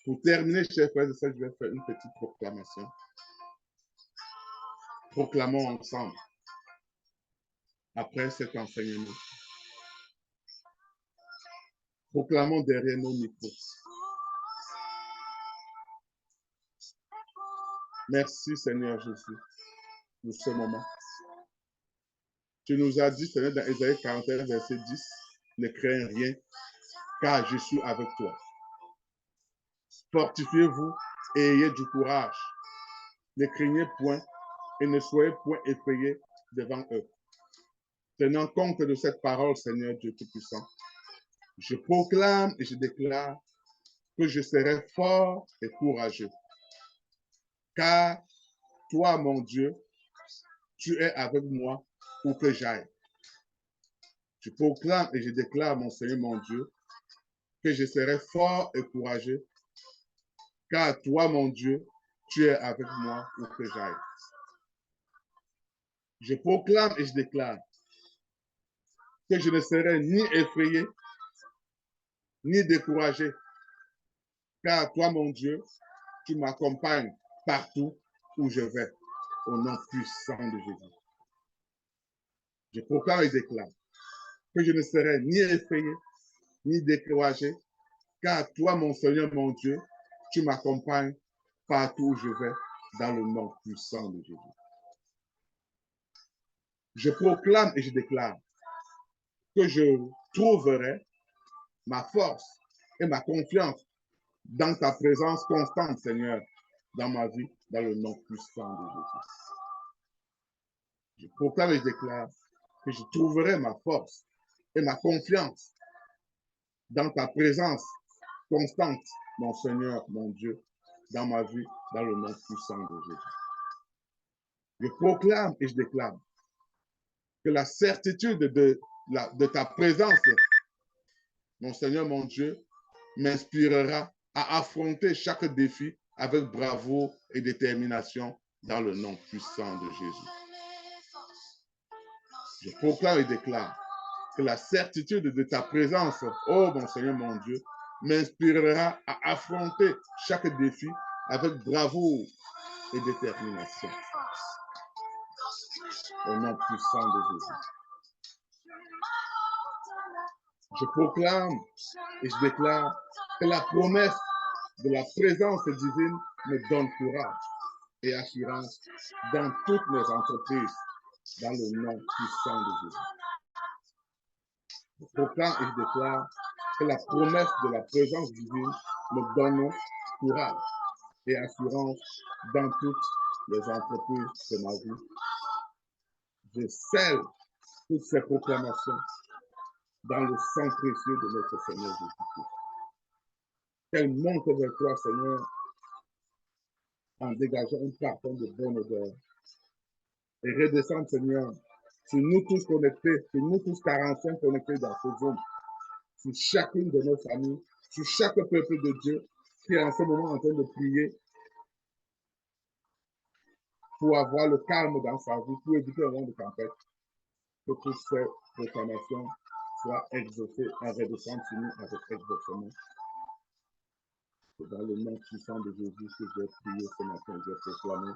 Speaker 2: Pour terminer, chers frères et sœurs, je vais faire une petite proclamation. Proclamons ensemble, après cet enseignement. Proclamons derrière nos micros. Merci Seigneur Jésus pour ce moment. Tu nous as dit, Seigneur, dans Ésaïe 41, verset 10, ne crains rien, car je suis avec toi. Fortifiez-vous et ayez du courage. Ne craignez point et ne soyez point effrayés devant eux. Tenant compte de cette parole, Seigneur Dieu Tout-Puissant, je proclame et je déclare que je serai fort et courageux. Car toi, mon Dieu, tu es avec moi où que j'aille. Je proclame et je déclare, mon Seigneur, mon Dieu, que je serai fort et courageux. Car toi, mon Dieu, tu es avec moi où que j'aille. Je proclame et je déclare que je ne serai ni effrayé, ni découragé. Car toi, mon Dieu, tu m'accompagnes partout où je vais, au nom puissant de Jésus. Je proclame et déclare que je ne serai ni effrayé, ni découragé, car toi, mon Seigneur, mon Dieu, tu m'accompagnes partout où je vais, dans le nom puissant de Jésus. Je proclame et je déclare que je trouverai ma force et ma confiance dans ta présence constante, Seigneur, dans ma vie, dans le nom puissant de Jésus. Je proclame et je déclare que je trouverai ma force et ma confiance dans ta présence constante, mon Seigneur, mon Dieu, dans ma vie, dans le nom puissant de Jésus. Je proclame et je déclare que la certitude de ta présence, mon Seigneur, mon Dieu, m'inspirera à affronter chaque défi avec bravoure et détermination dans le nom puissant de Jésus. Je proclame et déclare que la certitude de ta présence, oh mon Seigneur, mon Dieu, m'inspirera à affronter chaque défi avec bravoure et détermination. Au nom puissant de Jésus. Je proclame et je déclare que la promesse de la présence divine me donne courage et assurance dans toutes mes entreprises, dans le nom puissant de Jésus. Je proclame et je déclare que la promesse de la présence divine me donne courage et assurance dans toutes les entreprises de ma vie. Je scelle toutes ces proclamations dans le sang précieux de notre Seigneur Jésus-Christ. Qu'elle monte vers toi, Seigneur, en dégageant un parfum de bonne odeur. Et redescendre, Seigneur, sur nous tous connectés, sur nous tous 45 connectés dans ce Zoom, sur chacune de nos familles, sur chaque peuple de Dieu qui est en ce moment en train de prier pour avoir le calme dans sa vie, pour éviter un moment de tempête, que toutes ces proclamations soient exaucées en redescendant sur nous avec exaucement. C'est dans le nom puissant de Jésus que j'ai prié ce matin, j'ai proclamé.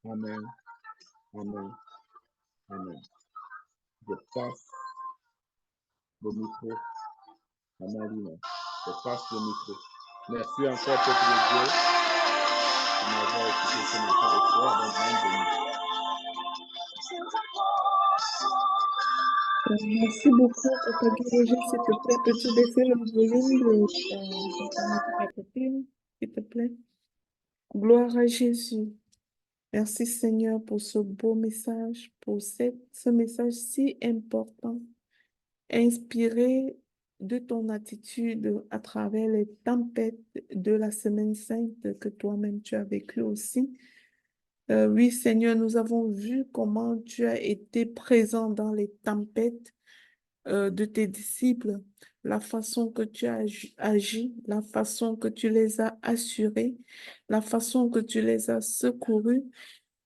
Speaker 2: Amen, amen, amen. Je passe le micro à Marina. Je passe le micro. Merci encore, peuple de Dieu, de m'avoir écouté ce matin et soir dans le monde de nous.
Speaker 1: Merci beaucoup, Papa Guérégé. S'il te plaît, peux-tu baisser le volume de ta musique à côté, s'il te plaît? Gloire à Jésus. Merci Seigneur pour ce beau message, pour ce message si important, inspiré de ton attitude à travers les tempêtes de la semaine sainte que toi-même tu as vécu aussi. Oui Seigneur, nous avons vu comment tu as été présent dans les tempêtes de tes disciples, la façon que tu as agi, la façon que tu les as assurés, la façon que tu les as secourus.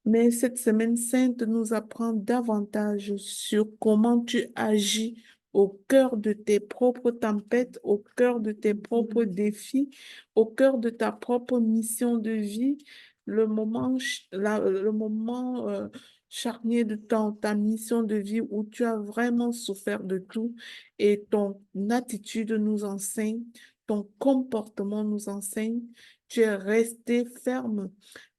Speaker 1: Mais cette semaine sainte nous apprend davantage sur comment tu agis au cœur de tes propres tempêtes, au cœur de tes propres défis, au cœur de ta propre mission de vie, le moment charnier de ta mission de vie où tu as vraiment souffert de tout et ton attitude nous enseigne, ton comportement nous enseigne, tu es resté ferme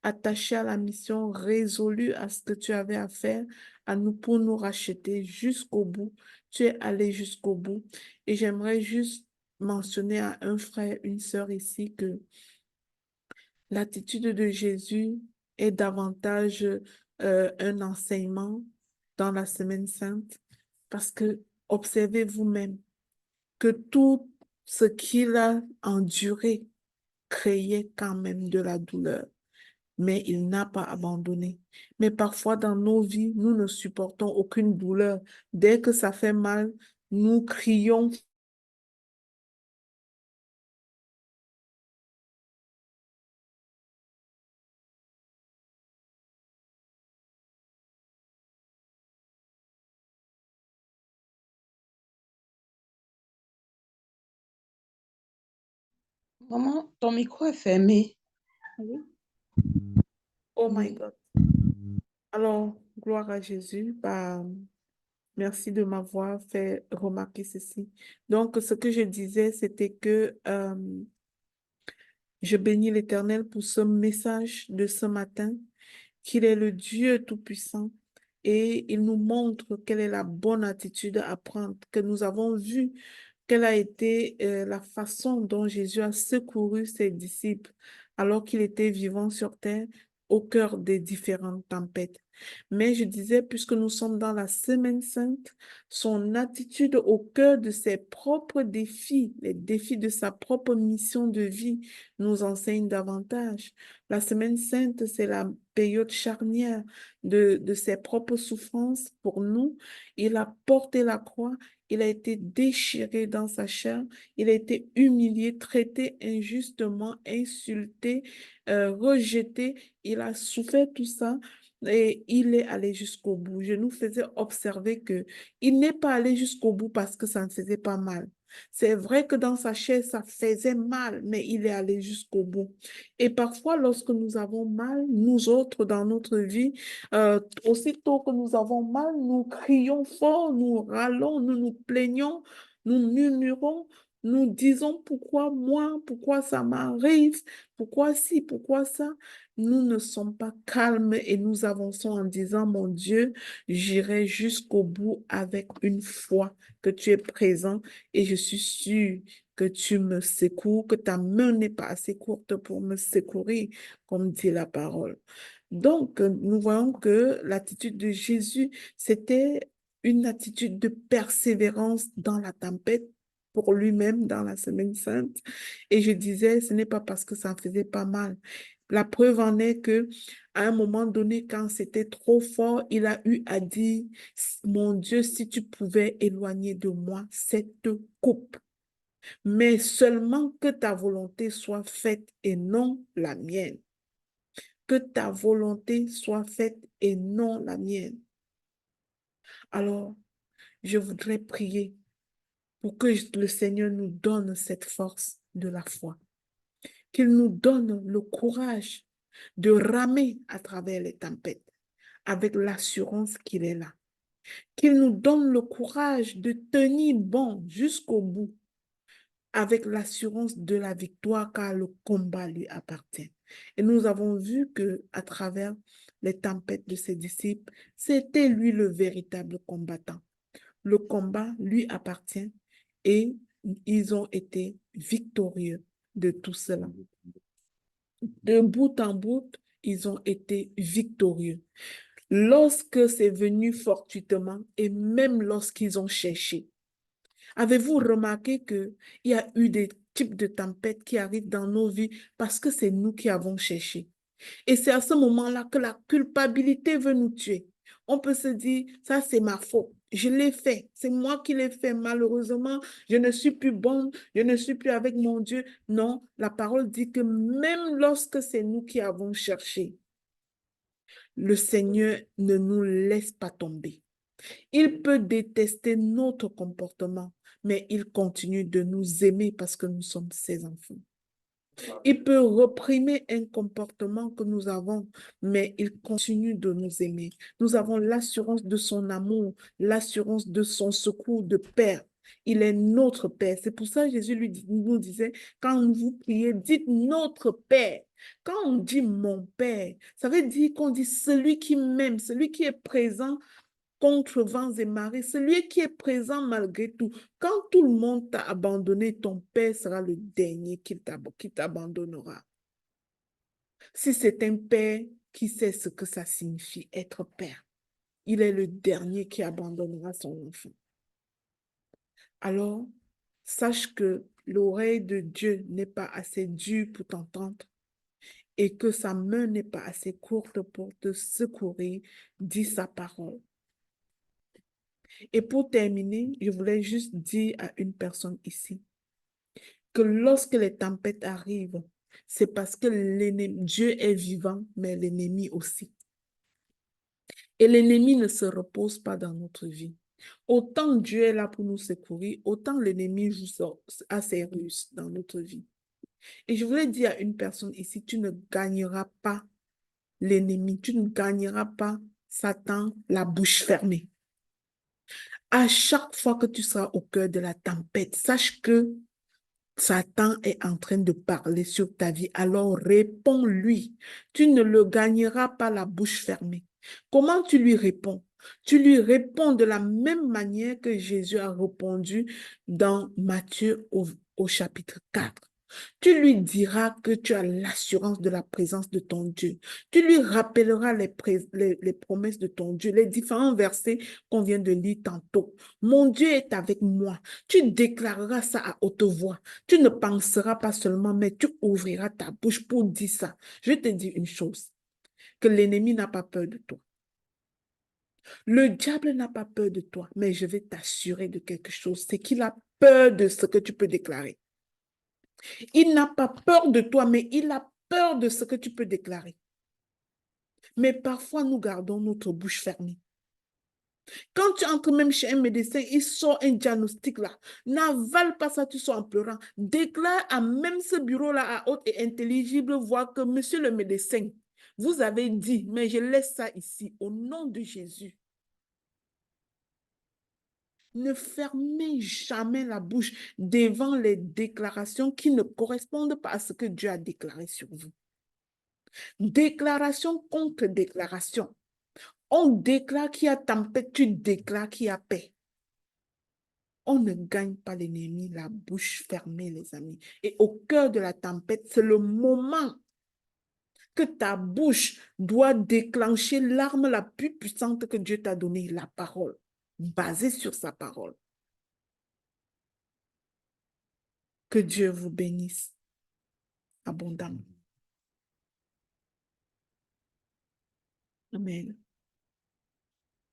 Speaker 1: attaché à la mission, résolu à ce que tu avais à faire, à nous pour nous racheter jusqu'au bout. Tu es allé jusqu'au bout. Et j'aimerais juste mentionner à un frère, une sœur ici que l'attitude de Jésus est davantage un enseignement dans la semaine sainte parce que observez vous-même que tout ce qu'il a enduré créait quand même de la douleur, mais il n'a pas abandonné. Mais parfois dans nos vies, nous ne supportons aucune douleur. Dès que ça fait mal, nous crions.
Speaker 3: Maman, ton micro est fermé.
Speaker 1: Oui. Oh my
Speaker 3: Oui.
Speaker 1: God. Alors, gloire à Jésus. Bah, merci de m'avoir fait remarquer ceci. Donc, ce que je disais, c'était que je bénis l'Éternel pour ce message de ce matin, qu'il est le Dieu Tout-Puissant et il nous montre quelle est la bonne attitude à prendre, que nous avons vu quelle a été la façon dont Jésus a secouru ses disciples alors qu'il était vivant sur terre au cœur des différentes tempêtes. Mais je disais, puisque nous sommes dans la semaine sainte, son attitude au cœur de ses propres défis, les défis de sa propre mission de vie, nous enseigne davantage. La semaine sainte, c'est la période charnière de ses propres souffrances pour nous. Il a porté la croix, il a été déchiré dans sa chair, il a été humilié, traité injustement, insulté, rejeté. Il a souffert tout ça et il est allé jusqu'au bout. Je nous faisais observer que il n'est pas allé jusqu'au bout parce que ça ne faisait pas mal. C'est vrai que dans sa chair, ça faisait mal, mais il est allé jusqu'au bout. Et parfois, lorsque nous avons mal, nous autres, dans notre vie, aussitôt que nous avons mal, nous crions fort, nous râlons, nous nous plaignons, nous murmurons, nous disons pourquoi moi, pourquoi ça m'arrive, pourquoi ci, pourquoi ça. Nous ne sommes pas calmes et nous avançons en disant, mon Dieu, j'irai jusqu'au bout avec une foi que tu es présent et je suis sûre que tu me secours, que ta main n'est pas assez courte pour me secourir, comme dit la parole. Donc, nous voyons que l'attitude de Jésus, c'était une attitude de persévérance dans la tempête pour lui-même dans la semaine sainte. Et je disais, ce n'est pas parce que ça ne faisait pas mal. La preuve en est que à un moment donné, quand c'était trop fort, il a eu à dire, mon Dieu, si tu pouvais éloigner de moi cette coupe, mais seulement que ta volonté soit faite et non la mienne. Que ta volonté soit faite et non la mienne. Alors, je voudrais prier pour que le Seigneur nous donne cette force de la foi, qu'il nous donne le courage de ramer à travers les tempêtes avec l'assurance qu'il est là, qu'il nous donne le courage de tenir bon jusqu'au bout avec l'assurance de la victoire car le combat lui appartient. Et nous avons vu que à travers les tempêtes de ses disciples, c'était lui le véritable combattant. Le combat lui appartient et ils ont été victorieux de tout cela. De bout en bout, ils ont été victorieux. Lorsque c'est venu fortuitement et même lorsqu'ils ont cherché. Avez-vous remarqué qu'il y a eu des types de tempêtes qui arrivent dans nos vies parce que c'est nous qui avons cherché? Et c'est à ce moment-là que la culpabilité veut nous tuer. On peut se dire, ça c'est ma faute, je l'ai fait, c'est moi qui l'ai fait. Malheureusement, je ne suis plus bonne, je ne suis plus avec mon Dieu. Non, la parole dit que même lorsque c'est nous qui avons cherché, le Seigneur ne nous laisse pas tomber. Il peut détester notre comportement, mais il continue de nous aimer parce que nous sommes ses enfants. Il peut reprimer un comportement que nous avons, mais il continue de nous aimer. Nous avons l'assurance de son amour, l'assurance de son secours de Père. Il est notre Père. C'est pour ça que Jésus nous disait, quand vous priez, dites notre Père. Quand on dit mon Père, ça veut dire qu'on dit celui qui m'aime, celui qui est présent contre vents et marées, celui qui est présent malgré tout. Quand tout le monde t'a abandonné, ton Père sera le dernier qui t'abandonnera. Si c'est un Père qui sait ce que ça signifie être Père, il est le dernier qui abandonnera son enfant. Alors, sache que l'oreille de Dieu n'est pas assez dure pour t'entendre et que sa main n'est pas assez courte pour te secourir, dit sa parole. Et pour terminer, je voulais juste dire à une personne ici que lorsque les tempêtes arrivent, c'est parce que Dieu est vivant, mais l'ennemi aussi. Et l'ennemi ne se repose pas dans notre vie. Autant Dieu est là pour nous secourir, autant l'ennemi joue à ses ruses dans notre vie. Et je voulais dire à une personne ici, tu ne gagneras pas l'ennemi, tu ne gagneras pas Satan la bouche fermée. À chaque fois que tu seras au cœur de la tempête, sache que Satan est en train de parler sur ta vie. Alors réponds-lui. Tu ne le gagneras pas la bouche fermée. Comment tu lui réponds? Tu lui réponds de la même manière que Jésus a répondu dans Matthieu au chapitre 4. Tu lui diras que tu as l'assurance de la présence de ton Dieu. Tu lui rappelleras les promesses de ton Dieu, les différents versets qu'on vient de lire tantôt. Mon Dieu est avec moi. Tu déclareras ça à haute voix. Tu ne penseras pas seulement, mais tu ouvriras ta bouche pour dire ça. Je te dis une chose, que l'ennemi n'a pas peur de toi. Le diable n'a pas peur de toi, mais je vais t'assurer de quelque chose, c'est qu'il a peur de ce que tu peux déclarer. Il n'a pas peur de toi, mais il a peur de ce que tu peux déclarer. Mais parfois, nous gardons notre bouche fermée. Quand tu entres même chez un médecin, il sort un diagnostic là. N'avale pas ça, tu sors en pleurant. Déclare à même ce bureau-là, à haute et intelligible voix que monsieur le médecin, vous avez dit, mais je laisse ça ici, au nom de Jésus. Ne fermez jamais la bouche devant les déclarations qui ne correspondent pas à ce que Dieu a déclaré sur vous. Déclaration contre déclaration. On déclare qu'il y a tempête, tu déclares qu'il y a paix. On ne gagne pas l'ennemi la bouche fermée, les amis. Et au cœur de la tempête, c'est le moment que ta bouche doit déclencher l'arme la plus puissante que Dieu t'a donnée, la parole, basée sur sa parole. Que Dieu vous bénisse abondamment. Amen.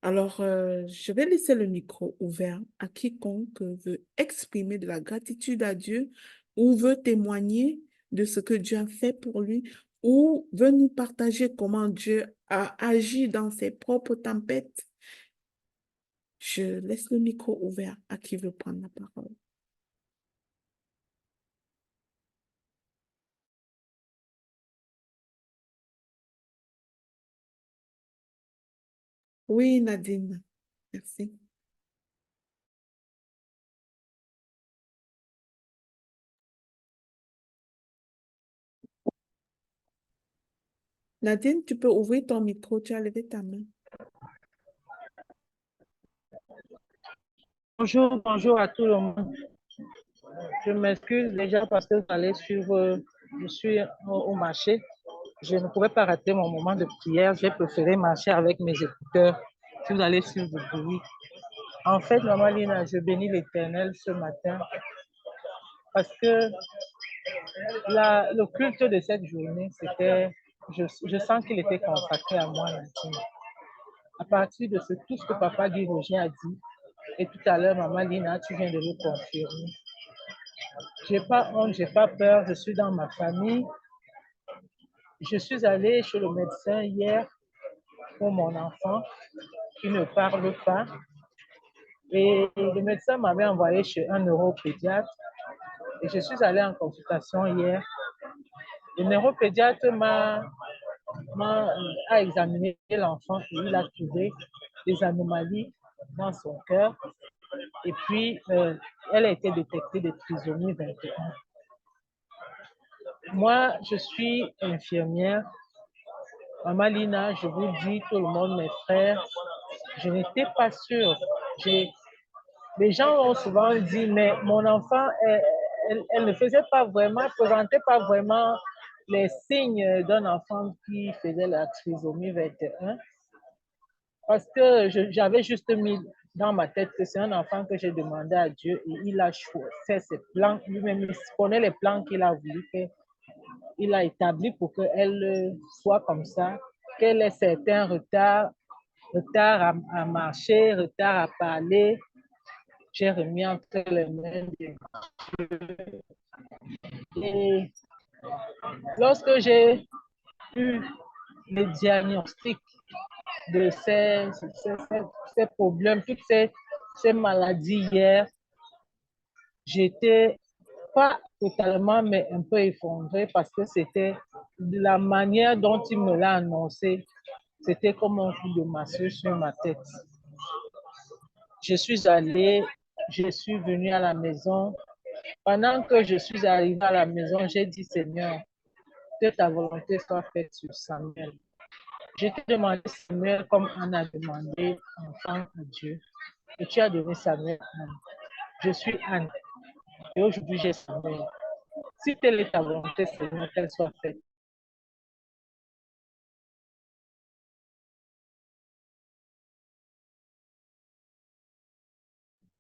Speaker 1: Alors, je vais laisser le micro ouvert à quiconque veut exprimer de la gratitude à Dieu ou veut témoigner de ce que Dieu a fait pour lui ou veut nous partager comment Dieu a agi dans ses propres tempêtes. Je laisse le micro ouvert à qui veut prendre la parole. Oui, Nadine. Merci. Nadine, tu peux ouvrir ton micro, tu as levé ta main.
Speaker 4: Bonjour, bonjour à tout le monde. Je m'excuse déjà parce que je suis au marché. Je ne pouvais pas rater mon moment de prière. J'ai préféré marcher avec mes écouteurs. Si vous allez suivre le bruit. En fait, Maman Lina, je bénis l'Éternel ce matin parce que le culte de cette journée, je sens qu'il était consacré à moi, Nadine. À partir de tout ce que Papa Guy Roger a dit, et tout à l'heure, Maman Lina, tu viens de le confirmer. J'ai pas honte, j'ai pas peur, je suis dans ma famille. Je suis allée chez le médecin hier pour mon enfant qui ne parle pas. Et le médecin m'avait envoyé chez un neuropédiatre. Et je suis allée en consultation hier. Le neuropédiatre a examiné l'enfant et il a trouvé des anomalies dans son cœur. Et puis, elle a été détectée de trisomie 21. Moi, je suis infirmière. Maman Lina, je vous dis, tout le monde, mes frères, je n'étais pas sûre. Les gens ont souvent dit, mais mon enfant, elle ne faisait pas vraiment, elle ne présentait pas vraiment les signes d'un enfant qui faisait la trisomie 21. Parce que j'avais juste mis dans ma tête que c'est un enfant que j'ai demandé à Dieu et il a fait ses plans, lui-même il connaît les plans qu'il a voulu faire. Il a établi pour qu'elle soit comme ça, qu'elle ait certains retards à marcher, retard à parler. J'ai remis entre les mains de Dieu. Et lorsque j'ai eu le diagnostic de ces problèmes, toutes ces maladies hier, j'étais pas totalement, mais un peu effondrée parce que c'était de la manière dont il me l'a annoncé. C'était comme un coup de massue sur ma tête. Je suis venue à la maison. Pendant que je suis arrivée à la maison, j'ai dit, Seigneur, que ta volonté soit faite sur Samuel. Je t'ai demandé Samuel comme on a demandé enfant à Dieu. Et tu as donné Samuel Anne. Je suis Anne. Et aujourd'hui, j'ai Samuel. Si telle est ta volonté, Seigneur, qu'elle soit faite.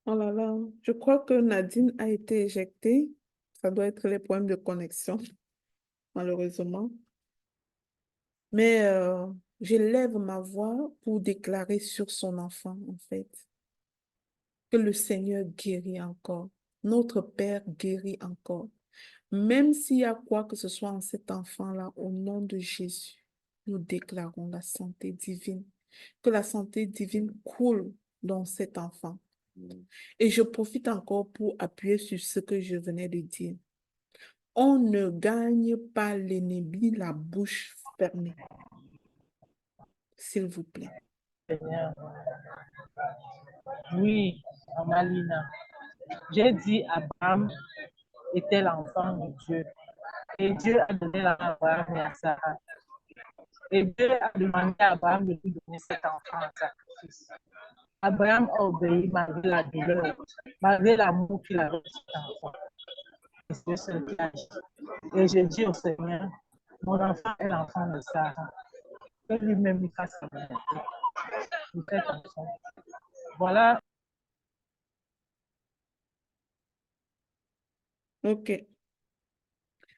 Speaker 1: Oh là là, je crois que Nadine a été éjectée. Ça doit être les problèmes de connexion, malheureusement. Mais j'élève ma voix pour déclarer sur son enfant, en fait, que le Seigneur guérit encore. Notre Père guérit encore. Même s'il y a quoi que ce soit en cet enfant-là, au nom de Jésus, nous déclarons la santé divine. Que la santé divine coule dans cet enfant. Et je profite encore pour appuyer sur ce que je venais de dire. On ne gagne pas l'ennemi la bouche fermée. S'il vous plaît.
Speaker 4: Seigneur. Oui, Maman Lina. J'ai dit Abraham était l'enfant de Dieu. Et Dieu a donné la main à Abraham et à Sarah. Et Dieu a demandé à Abraham de lui donner cet enfant en sacrifice. Abraham a obéi malgré la douleur, malgré l'amour qu'il avait pour cet enfant. Et c'est ce qu'il a dit. Et j'ai dit au Seigneur, mon enfant est l'enfant de Sarah. Que lui-même il fasse sa volonté pour cet enfant. Voilà.
Speaker 1: Ok.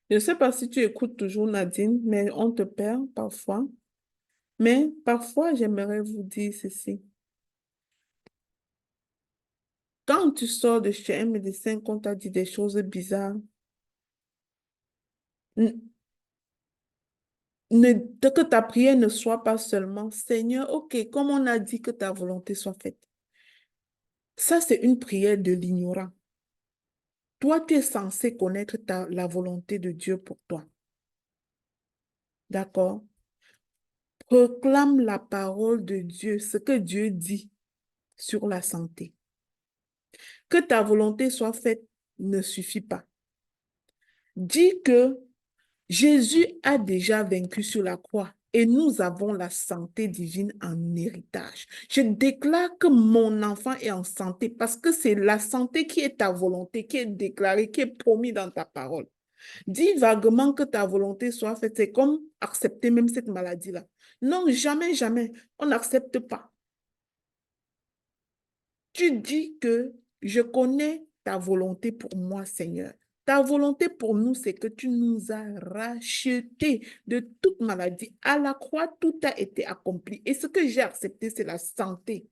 Speaker 1: Je ne sais pas si tu écoutes toujours Nadine, mais on te perd parfois. Mais parfois, j'aimerais vous dire ceci. Quand tu sors de chez un médecin, qu'on t'a dit des choses bizarres, que ta prière ne soit pas seulement Seigneur, ok, comme on a dit que ta volonté soit faite. Ça, c'est une prière de l'ignorant. Toi, tu es censé connaître la volonté de Dieu pour toi. D'accord? Proclame la parole de Dieu, ce que Dieu dit sur la santé. Que ta volonté soit faite ne suffit pas. Dis que Jésus a déjà vaincu sur la croix et nous avons la santé divine en héritage. Je déclare que mon enfant est en santé parce que c'est la santé qui est ta volonté, qui est déclarée, qui est promise dans ta parole. Dis vaguement que ta volonté soit faite. C'est comme accepter même cette maladie-là. Non, jamais, jamais. On n'accepte pas. Tu dis que je connais ta volonté pour moi, Seigneur. Ta volonté pour nous, c'est que tu nous as rachetés de toute maladie. À la croix, tout a été accompli. Et ce que j'ai accepté, c'est la santé.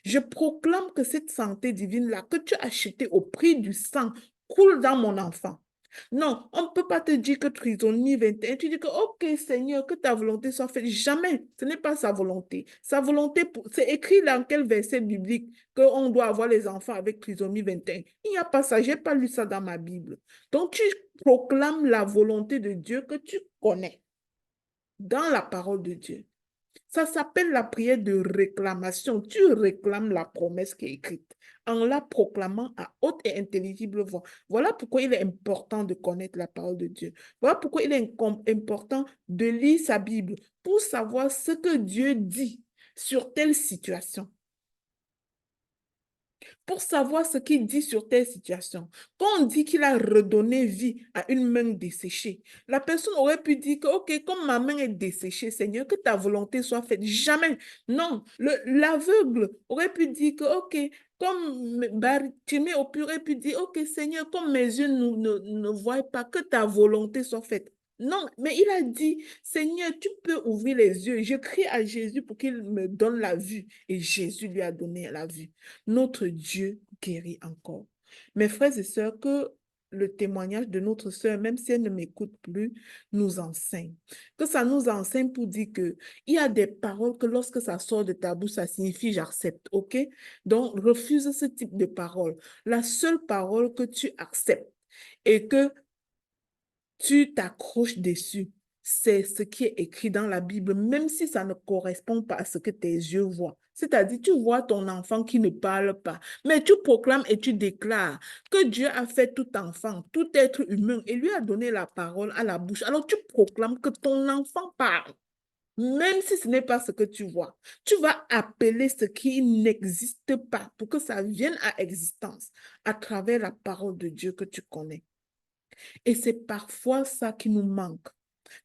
Speaker 1: Je proclame que cette santé divine-là, que tu as achetée au prix du sang, coule dans mon enfant. Non, on ne peut pas te dire que trisomie 21, tu dis que, ok Seigneur, que ta volonté soit faite. Jamais, ce n'est pas sa volonté. Sa volonté, c'est écrit dans quel verset biblique qu'on doit avoir les enfants avec trisomie 21. Il n'y a pas ça, je n'ai pas lu ça dans ma Bible. Donc tu proclames la volonté de Dieu que tu connais dans la parole de Dieu. Ça s'appelle la prière de réclamation. Tu réclames la promesse qui est écrite en la proclamant à haute et intelligible voix. Voilà pourquoi il est important de connaître la parole de Dieu. Voilà pourquoi il est important de lire sa Bible pour savoir ce que Dieu dit sur telle situation. Pour savoir ce qu'il dit sur telle situation. Quand on dit qu'il a redonné vie à une main desséchée, la personne aurait pu dire que, ok, comme ma main est desséchée, Seigneur, que ta volonté soit faite. Jamais. Non. L'aveugle aurait pu dire que, ok, comme Bartimée aurait pu dire, ok, Seigneur, comme mes yeux ne voient pas, que ta volonté soit faite. Non, mais il a dit, Seigneur, tu peux ouvrir les yeux. Je crie à Jésus pour qu'il me donne la vue. Et Jésus lui a donné la vue. Notre Dieu guérit encore. Mes frères et sœurs, que le témoignage de notre sœur, même si elle ne m'écoute plus, nous enseigne. Que ça nous enseigne pour dire que il y a des paroles que lorsque ça sort de ta bouche, ça signifie j'accepte, ok? Donc, refuse ce type de paroles. La seule parole que tu acceptes et que tu t'accroches dessus, c'est ce qui est écrit dans la Bible, même si ça ne correspond pas à ce que tes yeux voient. C'est-à-dire, tu vois ton enfant qui ne parle pas, mais tu proclames et tu déclares que Dieu a fait tout enfant, tout être humain, et lui a donné la parole à la bouche. Alors, tu proclames que ton enfant parle, même si ce n'est pas ce que tu vois. Tu vas appeler ce qui n'existe pas pour que ça vienne à existence à travers la parole de Dieu que tu connais. Et c'est parfois ça qui nous manque.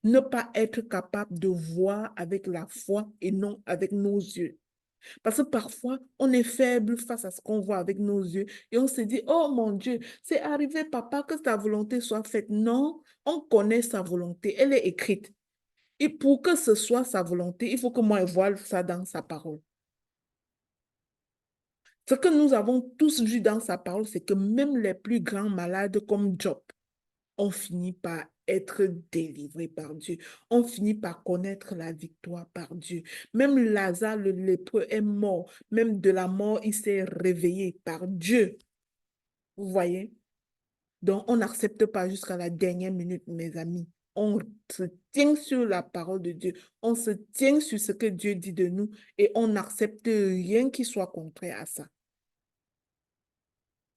Speaker 1: Ne pas être capable de voir avec la foi et non avec nos yeux. Parce que parfois, on est faible face à ce qu'on voit avec nos yeux et on se dit, oh mon Dieu, c'est arrivé, papa, que ta volonté soit faite. Non, on connaît sa volonté, elle est écrite. Et pour que ce soit sa volonté, il faut que moi je voie ça dans sa parole. Ce que nous avons tous vu dans sa parole, c'est que même les plus grands malades comme Job, on finit par être délivré par Dieu. On finit par connaître la victoire par Dieu. Même Lazare, le lépreux, est mort. Même de la mort, il s'est réveillé par Dieu. Vous voyez? Donc, on n'accepte pas jusqu'à la dernière minute, mes amis. On se tient sur la parole de Dieu. On se tient sur ce que Dieu dit de nous et on n'accepte rien qui soit contraire à ça.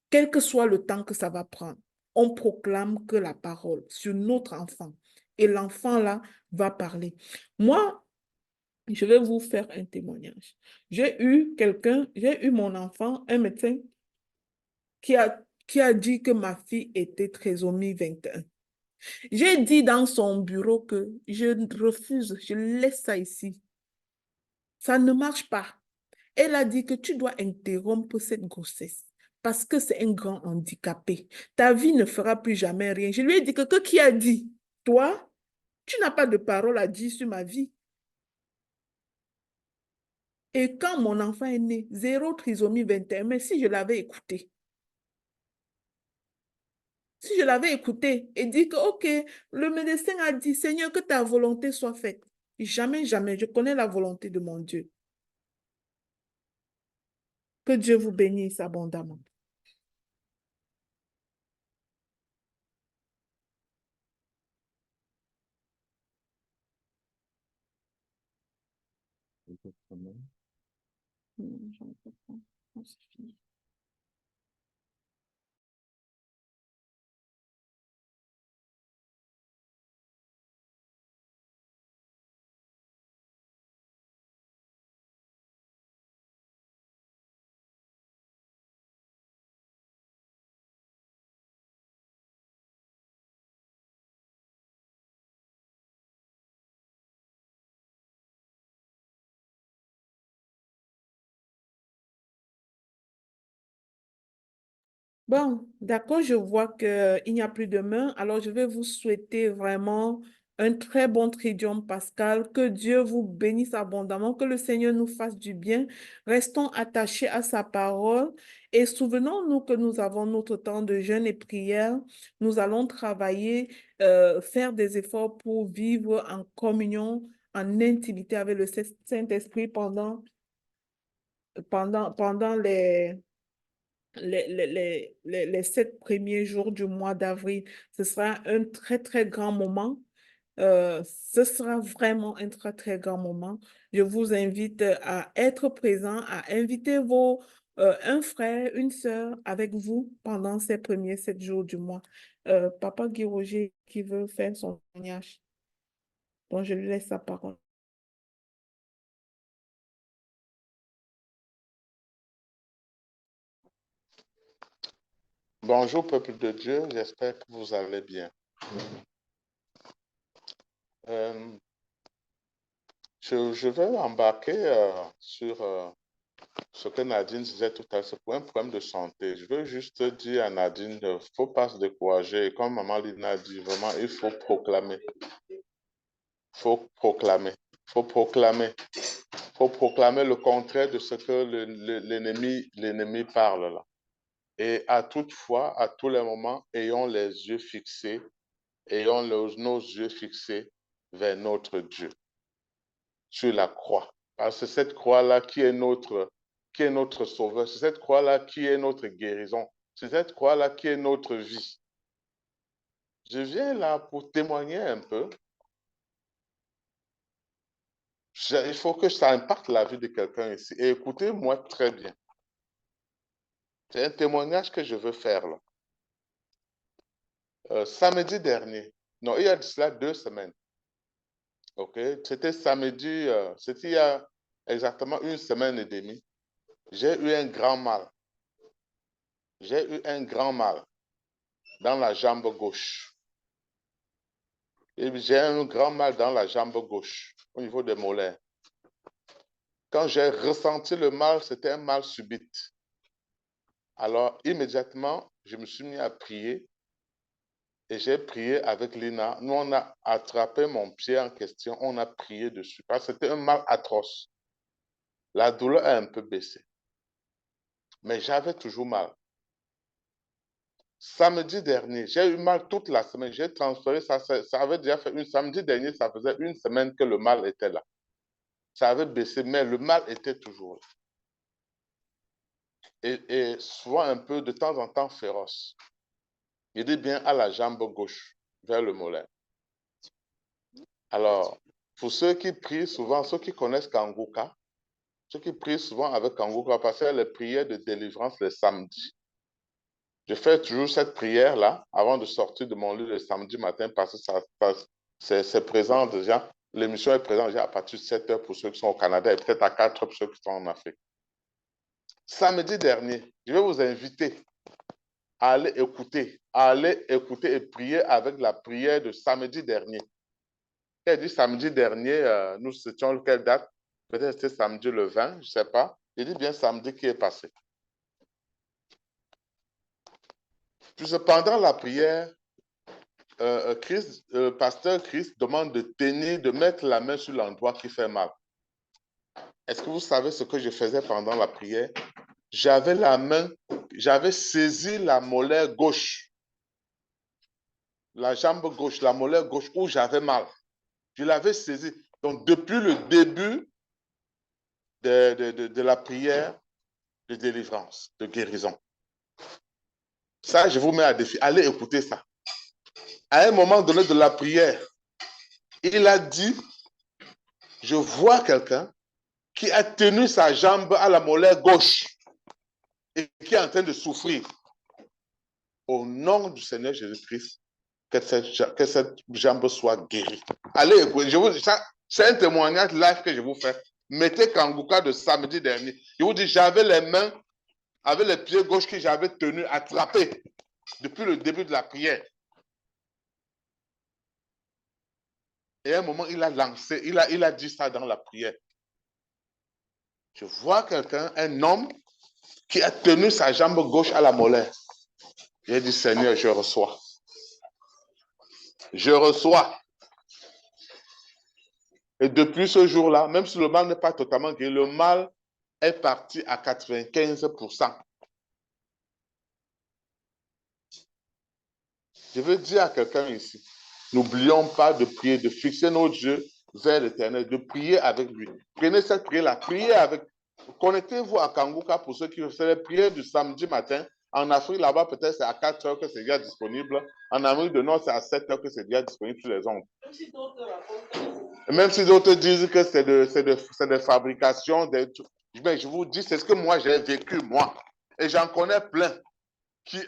Speaker 1: Quel que soit le temps que ça va prendre, on proclame que la parole sur notre enfant. Et l'enfant là va parler. Moi, je vais vous faire un témoignage. J'ai eu mon enfant, un médecin qui a dit que ma fille était trisomie 21. J'ai dit dans son bureau que je refuse, je laisse ça ici. Ça ne marche pas. Elle a dit que tu dois interrompre cette grossesse parce que c'est un grand handicapé. Ta vie ne fera plus jamais rien. Je lui ai dit que qui a dit? Toi, tu n'as pas de parole à dire sur ma vie. Et quand mon enfant est né, 0 trisomie 21, mais si je l'avais écouté, et dit que, ok, le médecin a dit, Seigneur, que ta volonté soit faite. Jamais, jamais, je connais la volonté de mon Dieu. Que Dieu vous bénisse abondamment. J'en peux pas. C'est fini. Bon, d'accord, je vois qu'il n'y a plus de main. Alors, je vais vous souhaiter vraiment un très bon Tridium pascal. Que Dieu vous bénisse abondamment, que le Seigneur nous fasse du bien. Restons attachés à sa parole et souvenons-nous que nous avons notre temps de jeûne et prière. Nous allons travailler, faire des efforts pour vivre en communion, en intimité avec le Saint-Esprit pendant les 7 premiers jours du mois d'avril. Ce sera un très, très grand moment. Ce sera vraiment un très, très grand moment. Je vous invite à être présent, à inviter un frère, une sœur avec vous pendant ces premiers 7 jours du mois. Papa Guy Roger qui veut faire son témoignage. Donc, je lui laisse la parole.
Speaker 2: Bonjour, peuple de Dieu, j'espère que vous allez bien. Je vais embarquer sur ce que Nadine disait tout à l'heure, c'est pour un problème de santé. Je veux juste dire à Nadine, il ne faut pas se décourager. Et comme Maman Lina a dit, vraiment, il faut proclamer. Il faut proclamer. Il faut proclamer. Il faut proclamer le contraire de ce que l'ennemi parle là. Et à toute fois, à tous les moments, ayons les yeux fixés, ayons nos yeux fixés vers notre Dieu, sur la croix. Parce que cette croix-là qui est notre sauveur, c'est cette croix-là qui est notre guérison, c'est cette croix-là qui est notre vie. Je viens là pour témoigner un peu. Il faut que ça impacte la vie de quelqu'un ici. Et écoutez-moi très bien. C'est un témoignage que je veux faire là. Samedi dernier, non, il y a de cela 2 semaines. OK, c'était samedi, c'était il y a exactement 1 semaine et demie. J'ai eu un grand mal. J'ai eu un grand mal dans la jambe gauche. J'ai un grand mal dans la jambe gauche, au niveau des molaires. Quand j'ai ressenti le mal, c'était un mal subit. Alors, immédiatement, je me suis mis à prier et j'ai prié avec Lina. Nous, on a attrapé mon pied en question, on a prié dessus parce que c'était un mal atroce. La douleur a un peu baissé, mais j'avais toujours mal. Samedi dernier, j'ai eu mal toute la semaine. J'ai transféré ça. Ça avait déjà fait samedi dernier, ça faisait 1 semaine que le mal était là. Ça avait baissé, mais le mal était toujours là. Et souvent un peu de temps en temps féroce. Il dit bien à la jambe gauche, vers le molaire. Alors, pour ceux qui prient souvent, ceux qui connaissent Kanguka, ceux qui prient souvent avec Kanguka, parce que les prières de délivrance les samedis. Je fais toujours cette prière-là avant de sortir de mon lit le samedi matin parce que c'est présent déjà. L'émission est présente déjà à partir de 7 heures pour ceux qui sont au Canada et peut-être à 4 heures pour ceux qui sont en Afrique. Samedi dernier, je vais vous inviter à aller écouter et prier avec la prière de samedi dernier. Elle dit samedi dernier, nous étions quelle date? Peut-être c'était samedi le 20, je ne sais pas. Je dis bien samedi qui est passé. Puis pendant la prière, pasteur Chris demande de mettre la main sur l'endroit qui fait mal. Est-ce que vous savez ce que je faisais pendant la prière? J'avais saisi la molaire gauche, la jambe gauche, la molaire gauche où j'avais mal. Je l'avais saisi. Donc, depuis le début de la prière de délivrance, de guérison. Ça, je vous mets à défi. Allez écouter ça. À un moment donné de la prière, il a dit, je vois quelqu'un qui a tenu sa jambe à la molaire gauche et qui est en train de souffrir. Au nom du Seigneur Jésus-Christ, que cette jambe soit guérie. Allez, c'est un témoignage live que je vous fais. Mettez Kanguka de samedi dernier. Je vous dis, j'avais les mains, avec les pieds gauches que j'avais tenus, attrapés depuis le début de la prière. Et à un moment, il a lancé, il a dit ça dans la prière. Je vois quelqu'un, un homme, qui a tenu sa jambe gauche à la molaire. J'ai dit, Seigneur, je reçois. Je reçois. Et depuis ce jour-là, même si le mal n'est pas totalement guéri, le mal est parti à 95%. Je veux dire à quelqu'un ici, n'oublions pas de prier, de fixer nos yeux vers l'Éternel, de prier avec lui. Prenez cette prière-là, priez avec. Connectez-vous à Kanguka pour ceux qui font les prières du samedi matin. En Afrique, là-bas, peut-être c'est à 4 heures que c'est déjà disponible. En Amérique du Nord, c'est à 7 heures que c'est déjà disponible sur les ondes. Même si d'autres disent que c'est de fabrication, mais je vous dis, c'est ce que moi j'ai vécu, moi. Et j'en connais plein qui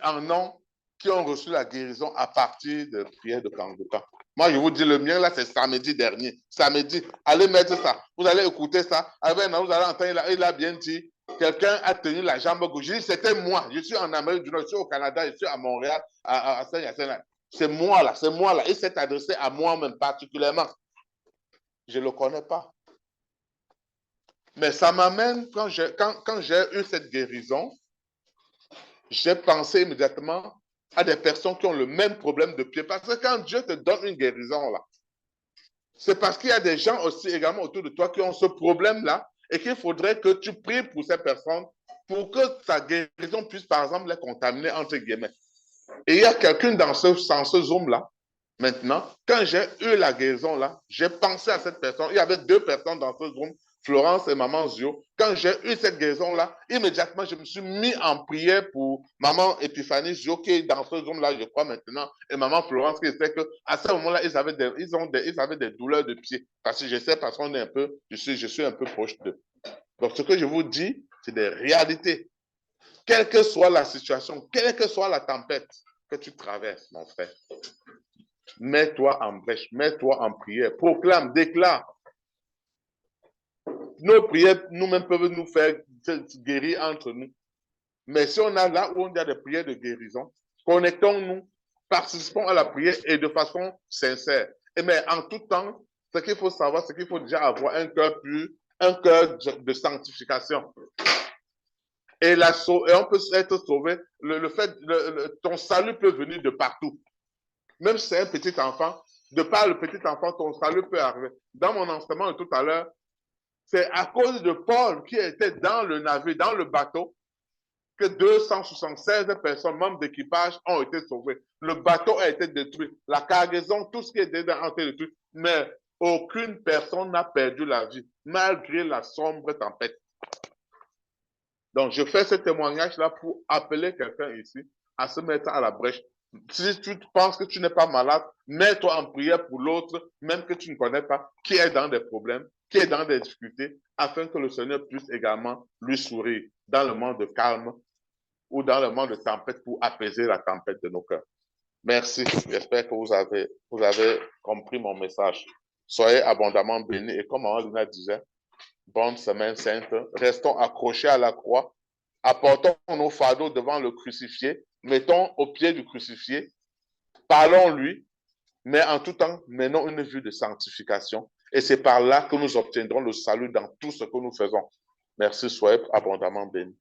Speaker 2: ont reçu la guérison à partir de prières de Kanguka. Moi, je vous dis, le mien, là, c'est samedi dernier. Samedi, allez mettre ça. Vous allez écouter ça. Vous allez entendre, il a bien dit, quelqu'un a tenu la jambe gauche. Je dis, c'était moi. Je suis en Amérique du Nord, je suis au Canada, je suis à Montréal, à Saint-Hyacinthe. C'est moi, là, c'est moi, là. Il s'est adressé à moi-même particulièrement. Je ne le connais pas. Mais ça m'amène, quand j'ai eu cette guérison, j'ai pensé immédiatement à des personnes qui ont le même problème de pied. Parce que quand Dieu te donne une guérison, là, c'est parce qu'il y a des gens aussi également autour de toi qui ont ce problème-là et qu'il faudrait que tu pries pour ces personnes pour que ta guérison puisse, par exemple, les contaminer, entre guillemets. Et il y a quelqu'un dans ce Zoom-là, maintenant, quand j'ai eu la guérison-là, j'ai pensé à cette personne. Il y avait 2 personnes dans ce Zoom, Florence et Maman Zio. Quand j'ai eu cette guérison-là, immédiatement, je me suis mis en prière pour Maman Épiphanie Zio, qui est dans ce Zoom-là, je crois maintenant, et Maman Florence, qui sait qu'à ce moment-là, ils avaient des douleurs de pied. Parce que je sais, parce qu'on est je suis un peu proche d'eux. Donc, ce que je vous dis, c'est des réalités. Quelle que soit la situation, quelle que soit la tempête que tu traverses, mon frère, mets-toi en brèche, mets-toi en prière, proclame, déclare. Nos prières, nous-mêmes, peuvent nous faire guérir entre nous. Mais si on a là où on a des prières de guérison, connectons-nous, participons à la prière et de façon sincère. Et mais en tout temps, ce qu'il faut savoir, c'est qu'il faut déjà avoir un cœur pur, un cœur de sanctification. Et on peut être sauvé. Ton salut peut venir de partout. Même si c'est un petit enfant, de par le petit enfant, ton salut peut arriver. Dans mon enseignement de tout à l'heure, c'est à cause de Paul qui était dans le navire, dans le bateau, que 276 personnes, membres d'équipage, ont été sauvés. Le bateau a été détruit. La cargaison, tout ce qui était dedans a été détruit. Mais aucune personne n'a perdu la vie, malgré la sombre tempête. Donc, je fais ce témoignage-là pour appeler quelqu'un ici à se mettre à la brèche. Si tu penses que tu n'es pas malade, mets-toi en prière pour l'autre, même que tu ne connais pas, qui est dans des problèmes, qui est dans des difficultés, afin que le Seigneur puisse également lui sourire dans le moment de calme ou dans le moment de tempête pour apaiser la tempête de nos cœurs. Merci. J'espère que vous avez compris mon message. Soyez abondamment bénis. Et comme Lina disait, bonne semaine sainte. Restons accrochés à la croix. Apportons nos fardeaux devant le crucifié. Mettons au pied du crucifié. Parlons-lui. Mais en tout temps, menons une vie de sanctification. Et c'est par là que nous obtiendrons le salut dans tout ce que nous faisons. Merci, soyez abondamment bénis.